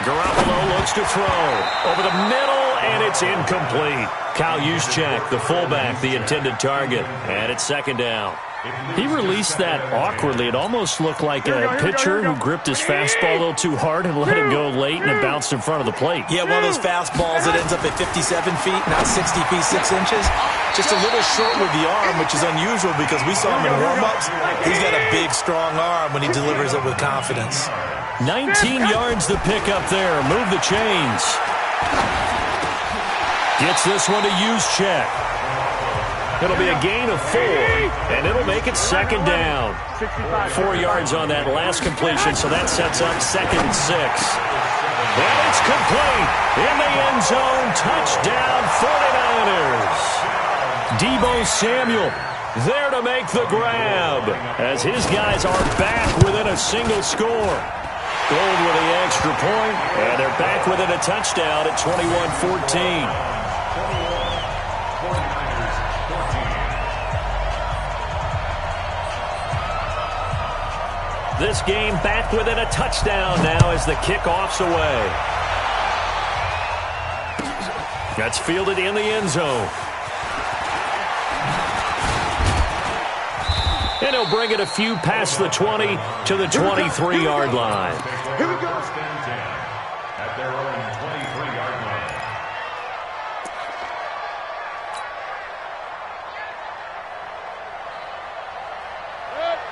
Garoppolo looks to throw. Over the middle, and it's incomplete. Kyle Juszczyk, the fullback, the intended target. And it's 2nd down. He released that awkwardly. It almost looked like a pitcher who gripped his fastball a little too hard and let it go late, and it bounced in front of the plate. Yeah, one of those fastballs that ends up at 57 feet, not 60 feet, 6 inches. Just a little short with the arm, which is unusual because we saw him in warm-ups. He's got a big, strong arm when he delivers it with confidence. 19 yards to pick up there. Move the chains. Gets this one to Juszczyk. It'll be a gain of 4, and it'll make it 2nd down. 4 yards on that last completion, so that sets up 2nd and 6. And it's complete. In the end zone, touchdown 49ers. Deebo Samuel there to make the grab as his guys are back within a single score. Gold with the extra point, and they're back within a touchdown at 21-14. This game back within a touchdown now as the kickoff's away. That's fielded in the end zone. And he'll bring it a few past the 20 to the 23-yard line. Here we go. At their own 23-yard line.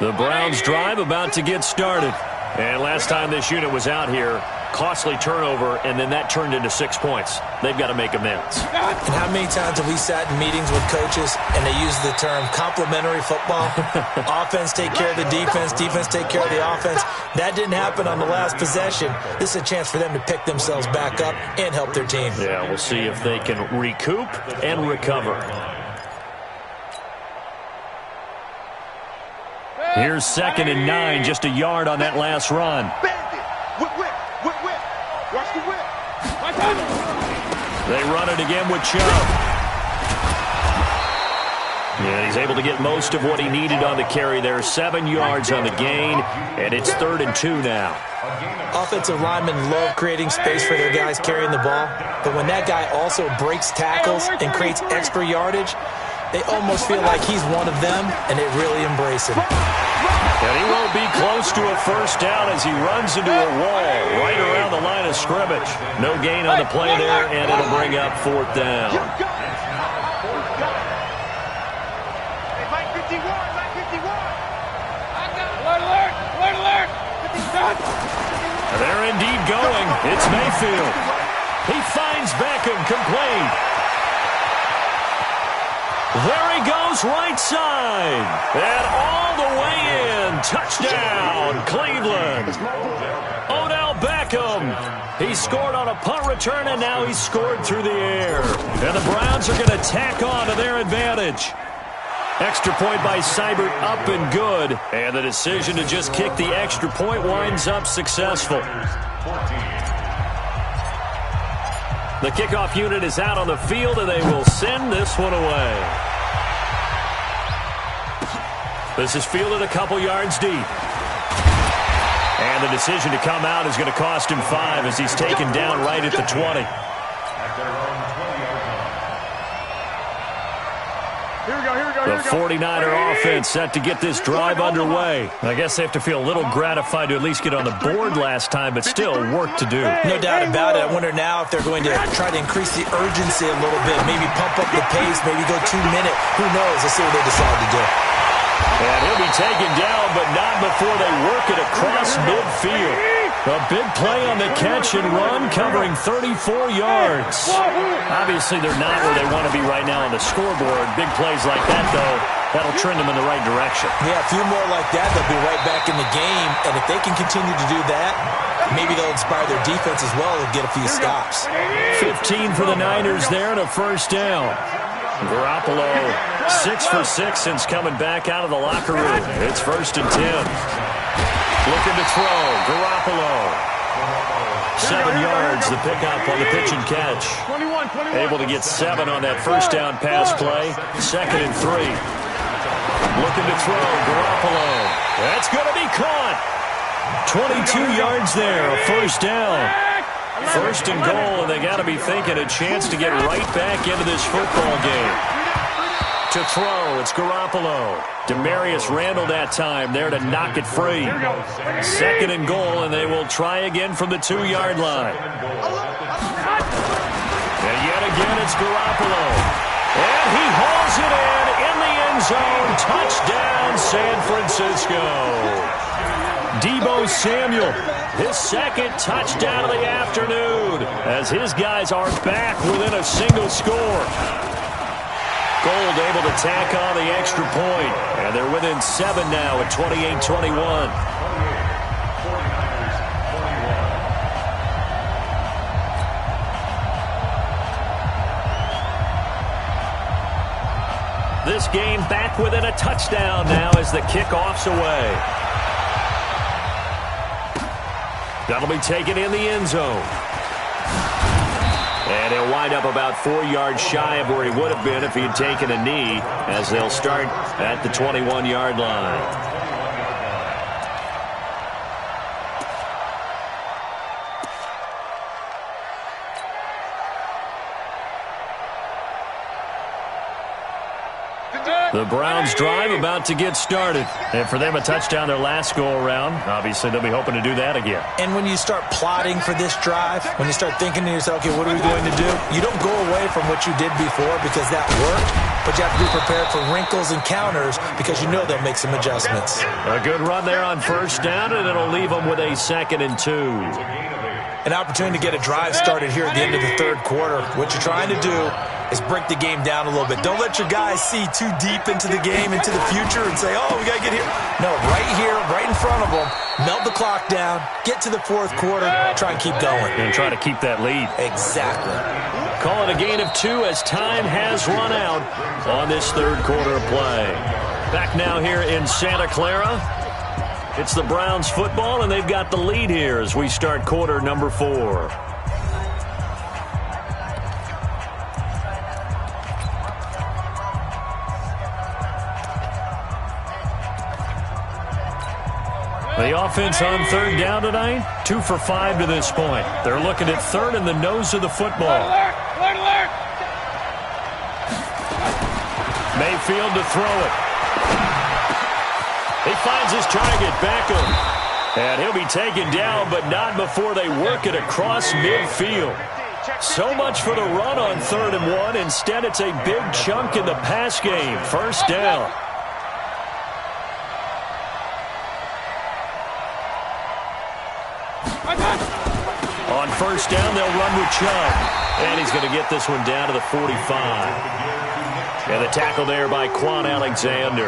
The Browns drive about to get started. And last time this unit was out here, costly turnover, and then that turned into 6 points. They've got to make amends. And how many times have we sat in meetings with coaches and they use the term complementary football? Offense take care of the defense, defense take care of the offense. That didn't happen on the last possession. This is a chance for them to pick themselves back up and help their team. Yeah, we'll see if they can recoup and recover. Here's 2nd and 9, just a yard on that last run. Bandit. Whip, whip, whip, whip. Watch the whip. They run it again with Chubb. And he's able to get most of what he needed on the carry there. 7 yards on the gain, and it's 3rd and 2 now. Offensive linemen love creating space for their guys carrying the ball, but when that guy also breaks tackles and creates extra yardage, they almost feel like he's one of them, and they really embrace him. And he won't be close to a first down as he runs into a wall right around the line of scrimmage. No gain on the play there, and it'll bring up 4th down. They're indeed going. It's Mayfield. He finds Beckham complete. There he goes right side. And all the way in. Touchdown, Cleveland. Odell Beckham. He scored on a punt return, and now he's scored through the air. And the Browns are going to tack on to their advantage. Extra point by Seibert, up and good. And the decision to just kick the extra point winds up successful. The kickoff unit is out on the field, and they will send this one away. This is fielded a couple yards deep. And the decision to come out is going to cost him 5 as he's taken down right at the 20. The 49er offense set to get this drive underway. I guess they have to feel a little gratified to at least get on the board last time, but still work to do. No doubt about it. I wonder now if they're going to try to increase the urgency a little bit, maybe pump up the pace, maybe go 2 minute. Who knows? Let's see what they decide to do. And he'll be taken down, but not before they work it across midfield. A big play on the catch and run, covering 34 yards. Obviously, they're not where they want to be right now on the scoreboard. Big plays like that, though, that'll trend them in the right direction. Yeah, a few more like that, they'll be right back in the game. And if they can continue to do that, maybe they'll inspire their defense as well and get a few stops. 15 for the Niners there and a first down. Garoppolo, 6 for 6 since coming back out of the locker room. It's 1st and 10. Looking to throw. Garoppolo. 7 yards, the pickup on the pitch and catch. Able to get 7 on that first down pass play. 2nd and 3. Looking to throw. Garoppolo. That's going to be caught. 22 yards there, a first down. 1st and goal, and they got to be thinking a chance to get right back into this football game. To throw, it's Garoppolo. Demarius Randall that time there to knock it free. 2nd and goal, and they will try again from the 2-yard line. And yet again, it's Garoppolo. And he hauls it in the end zone. Touchdown, San Francisco. Deebo Samuel, his 2nd touchdown of the afternoon, as his guys are back within a single score. Gold able to tack on the extra point, and they're within 7 now at 28-21. This game back within a touchdown now as the kickoff's away. That'll be taken in the end zone. And he'll wind up about 4 yards shy of where he would have been if he had taken a knee, as they'll start at the 21-yard line. The Browns drive about to get started. And for them, a touchdown their last go-around. Obviously, they'll be hoping to do that again. And when you start plotting for this drive, when you start thinking to yourself, okay, what are we going to do? You don't go away from what you did before because that worked, but you have to be prepared for wrinkles and counters because you know they'll make some adjustments. A good run there on first down, and it'll leave them with a 2nd and 2. An opportunity to get a drive started here at the end of the third quarter. What you're trying to do is break the game down a little bit. Don't let your guys see too deep into the game, into the future, and say, oh, we got to get here. No, right here, right in front of them, melt the clock down, get to the fourth quarter, try and keep going. And try to keep that lead. Exactly. Call it a gain of 2 as time has run out on this third quarter of play. Back now here in Santa Clara. It's the Browns football, and they've got the lead here as we start quarter number 4. The offense on third down tonight, 2 for 5 to this point. They're looking at third in the nose of the football. Alert, alert. Mayfield to throw it. He finds his target, Beckham. And he'll be taken down, but not before they work it across midfield. So much for the run on 3rd and 1. Instead, it's a big chunk in the pass game. First down. On first down, they'll run with Chubb. And he's going to get this one down to the 45. And the tackle there by Quan Alexander.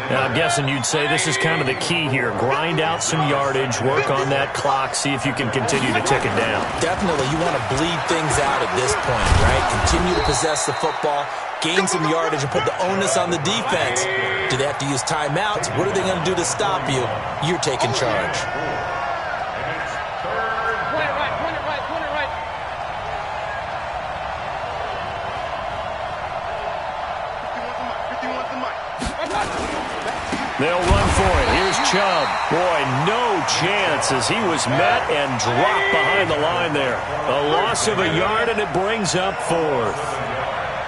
Now, I'm guessing you'd say this is kind of the key here. Grind out some yardage, work on that clock, see if you can continue to tick it down. Definitely, you want to bleed things out at this point, right? Continue to possess the football, gain some yardage, and put the onus on the defense. Do they have to use timeouts? What are they going to do to stop you? You're taking charge. They'll run for it. Here's Chubb. Boy, no chance as he was met and dropped behind the line there. A loss of a yard, and it brings up 4th.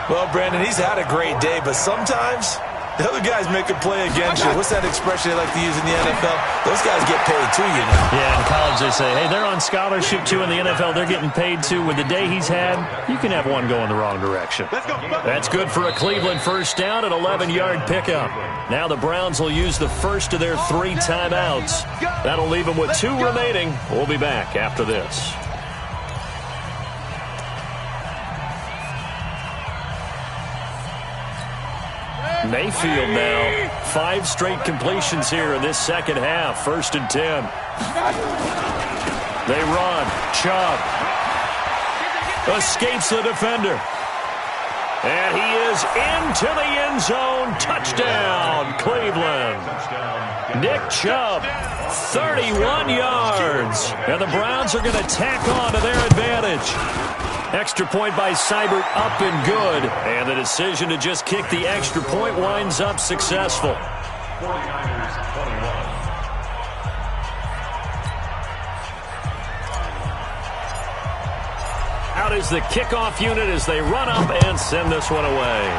Well, Brandon, he's had a great day, but sometimes the other guys make a play against you. What's that expression they like to use in the NFL? Those guys get paid too, you know. Yeah, in college they say, hey, they're on scholarship too. In the NFL, they're getting paid too. With the day he's had, you can have one go in the wrong direction. That's good for a Cleveland first down, an 11-yard pickup. Now the Browns will use the first of their 3 timeouts. That'll leave them with 2 remaining. We'll be back after this. Mayfield now, 5 straight completions here in this second half. 1st and 10. They run. Chubb escapes the defender. And he is into the end zone. Touchdown, Cleveland. Nick Chubb, 31 yards. And the Browns are going to tack on to their advantage. Extra point by Seibert, up and good. And the decision to just kick the extra point winds up successful. 49ers 21. Out is the kickoff unit as they run up and send this one away.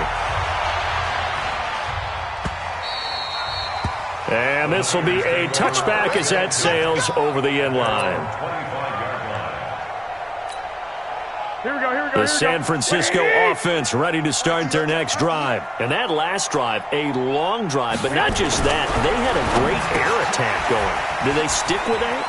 And this will be a touchback as that sails over the end line. Here we go. The San Francisco offense ready to start their next drive. And that last drive, a long drive, but not just that. They had a great air attack going. Do they stick with that?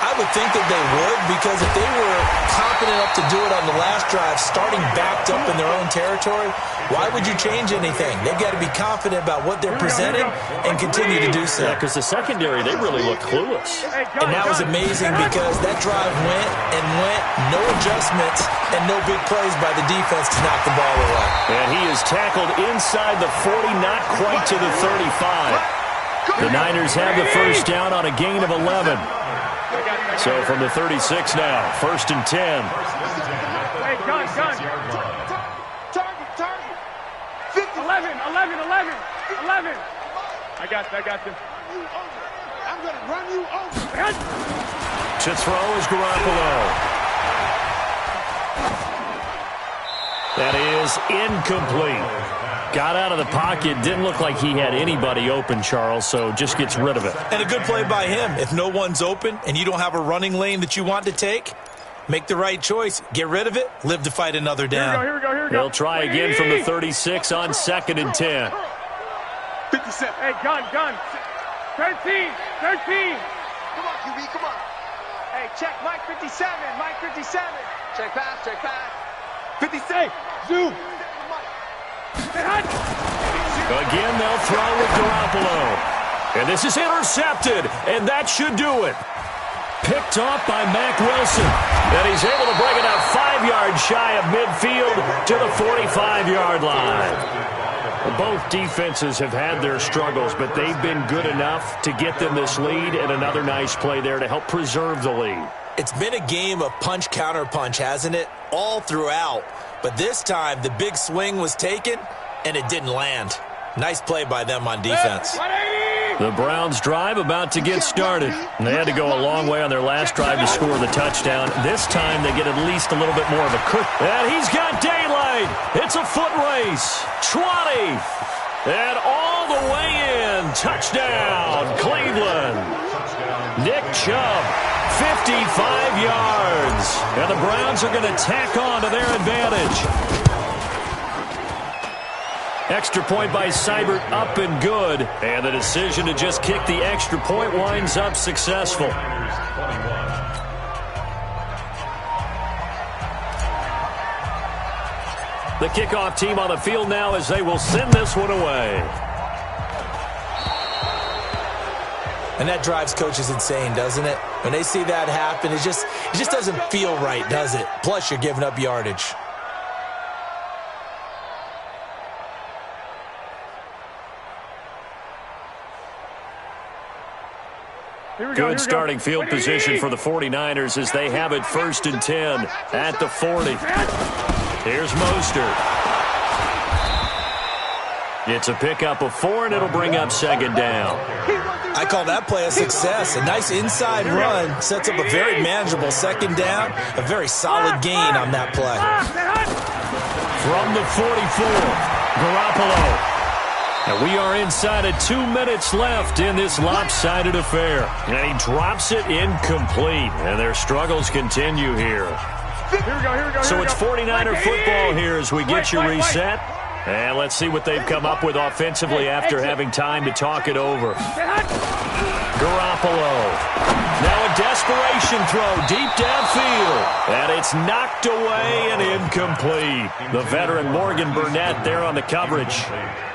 I would think that they would, because if they were confident enough to do it on the last drive, starting backed up in their own territory, why would you change anything? They've got to be confident about what they're presenting and continue to do so. Yeah, because the secondary, they really look clueless. And that was amazing because that drive went and went, no adjustments, and no big plays by the defense to knock the ball away. And he is tackled inside the 40, not quite to the 35. The Niners have the first down on a gain of 11. So from the 36 now, 1st and 10. Hey, gun. Target. 11. I got you. I'm going to run you over. To throw is Garoppolo. That is incomplete. Got out of the pocket. Didn't look like he had anybody open, Charles, so just gets rid of it. And a good play by him. If no one's open and you don't have a running lane that you want to take, make the right choice. Get rid of it. Live to fight another down. Here we go. They'll try again from the 36 on 2nd and 10. 57. Hey, gun. 13. Come on, QB, come on. Hey, check Mike 57. Check pass. 56. Zoom. Again, they'll throw with Garoppolo. And this is intercepted, and that should do it. Picked off by Mack Wilson. And he's able to bring it up 5 yards shy of midfield to the 45-yard line. Both defenses have had their struggles, but they've been good enough to get them this lead, and another nice play there to help preserve the lead. It's been a game of punch-counter-punch, hasn't it? All throughout. But this time, the big swing was taken, and it didn't land. Nice play by them on defense. 180! The Browns drive about to get started. They had to go a long way on their last drive to score the touchdown. This time they get at least a little bit more of a cook. And he's got daylight. It's a foot race. 20. And all the way in. Touchdown, Cleveland. Nick Chubb, 55 yards. And the Browns are going to tack on to their advantage. Extra point by Seibert, up and good. And the decision to just kick the extra point winds up successful. The kickoff team on the field now as they will send this one away. And that drives coaches insane, doesn't it? When they see that happen, it just doesn't feel right, does it? Plus, you're giving up yardage. Good starting field position for the 49ers as they have it 1st and 10 at the 40. Here's Mostert. It's a pickup of 4, and it'll bring up 2nd down. I call that play a success. A nice inside run sets up a very manageable 2nd down. A very solid gain on that play. From the 44, Garoppolo. And we are inside of 2 minutes left in this lopsided affair. And he drops it incomplete. And their struggles continue here. So it's 49er football here as we get you reset. And let's see what they've come up with offensively after having time to talk it over. Garoppolo. Now a desperation throw deep downfield. And it's knocked away and incomplete. The veteran Morgan Burnett there on the coverage.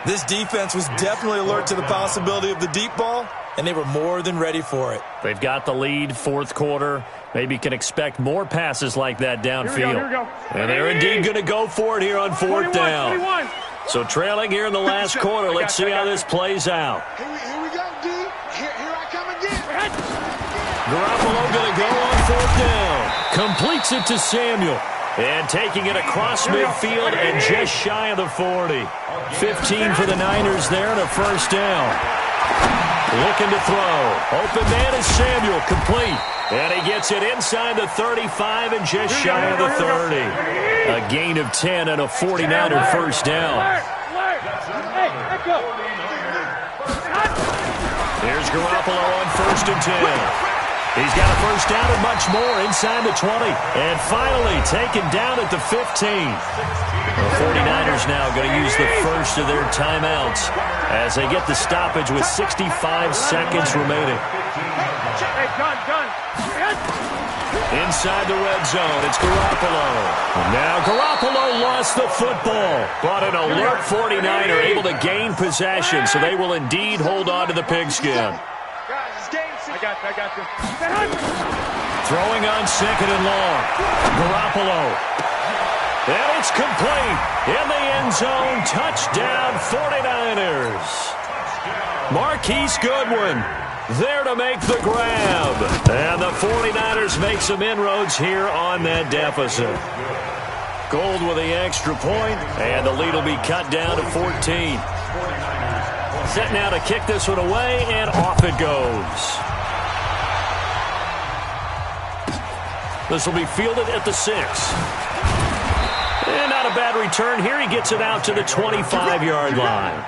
This defense was definitely alert to the possibility of the deep ball, and they were more than ready for it. They've got the lead, 4th quarter. Maybe can expect more passes like that downfield. Here we go. And they're indeed going to go for it here on 4th down. 21. So trailing here in the last quarter. Let's see how this plays out. Here we go, D. Here I come again. Garoppolo going to go on 4th down. Completes it to Samuel. And taking it across midfield and just shy of the 40. 15 for the Niners there and a 1st down. Looking to throw. Open man is Samuel, complete. And he gets it inside the 35 and just shy of the 30. A gain of 10 and a 49er 1st down. Here's Garoppolo on 1st and 10. He's got a 1st down and much more inside the 20. And finally taken down at the 15. The 49ers now going to use the first of their timeouts as they get the stoppage with 65 seconds remaining. Inside the red zone, it's Garoppolo. Now Garoppolo lost the football, but an alert 49er able to gain possession, so they will indeed hold on to the pigskin. I got this. Throwing on 2nd and long. Garoppolo. And it's complete. In the end zone. Touchdown 49ers. Marquise Goodwin there to make the grab. And the 49ers make some inroads here on that deficit. Gold with the extra point, and the lead will be cut down to 14. Set now to kick this one away, and off it goes. This will be fielded at the 6. And not a bad return here. He gets it out to the 25-yard line.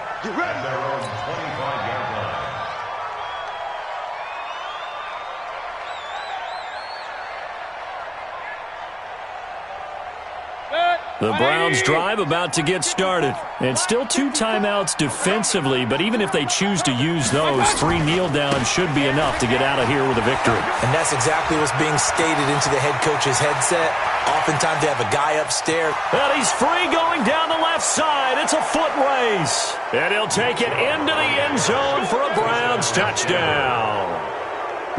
The Browns drive about to get started. And still 2 timeouts defensively, but even if they choose to use those, 3 kneel downs should be enough to get out of here with a victory. And that's exactly what's being stated into the head coach's headset. Oftentimes they have a guy upstairs. And he's free going down the left side. It's a foot race. And he'll take it into the end zone for a Browns touchdown.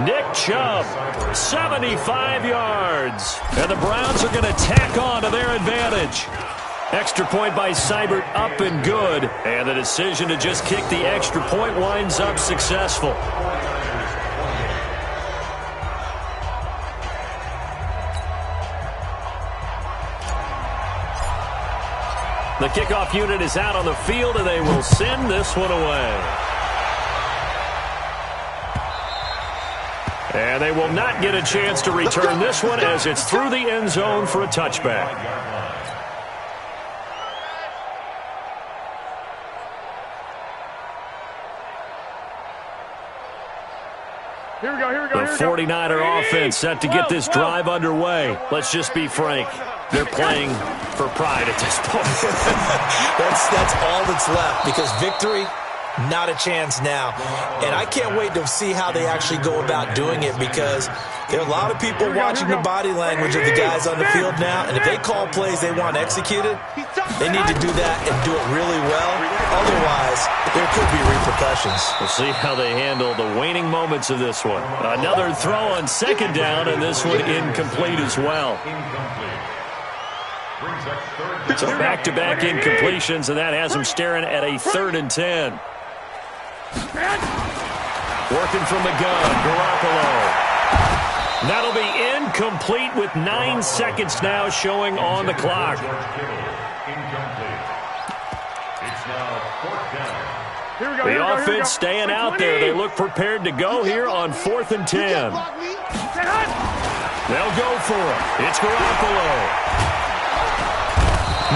Nick Chubb, 75 yards. And the Browns are going to tack on to their advantage. Extra point by Seibert, up and good. And the decision to just kick the extra point winds up successful. The kickoff unit is out on the field, and they will send this one away. And they will not get a chance to return this one as it's through the end zone for a touchback. Here we go. The 49er offense set to get this drive underway. Let's just be frank. They're playing for pride at this point. That's all that's left because victory, not a chance now. And I can't wait to see how they actually go about doing it because there are a lot of people watching the body language of the guys on the field now. And if they call plays they want executed, they need to do that and do it really well. Otherwise, there could be repercussions. We'll see how they handle the waning moments of this one. Another throw on second down, and this one incomplete as well. So back-to-back incompletions, and that has them staring at a 3rd and 10. Working from the gun, Garoppolo. That'll be incomplete with 9 seconds now showing on the clock. The offense staying out there. They look prepared to go here on 4th and 10. They'll go for it. It's Garoppolo.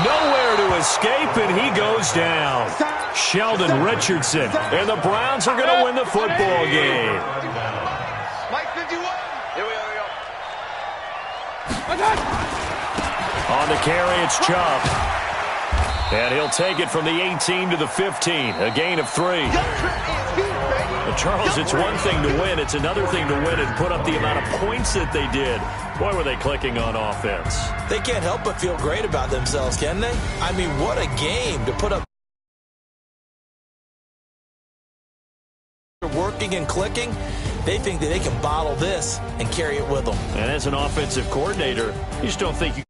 Nowhere to escape, and he goes down. Sheldon Richardson, and the Browns are going to win the football game. Mike 51. Here we go. On the carry, it's Chubb. And he'll take it from the 18 to the 15, a gain of 3. But Charles, it's one thing to win. It's another thing to win and put up the amount of points that they did. Boy, were they clicking on offense. They can't help but feel great about themselves, can they? I mean, what a game to put up. Working and clicking, they think that they can bottle this and carry it with them. And as an offensive coordinator, you just don't think you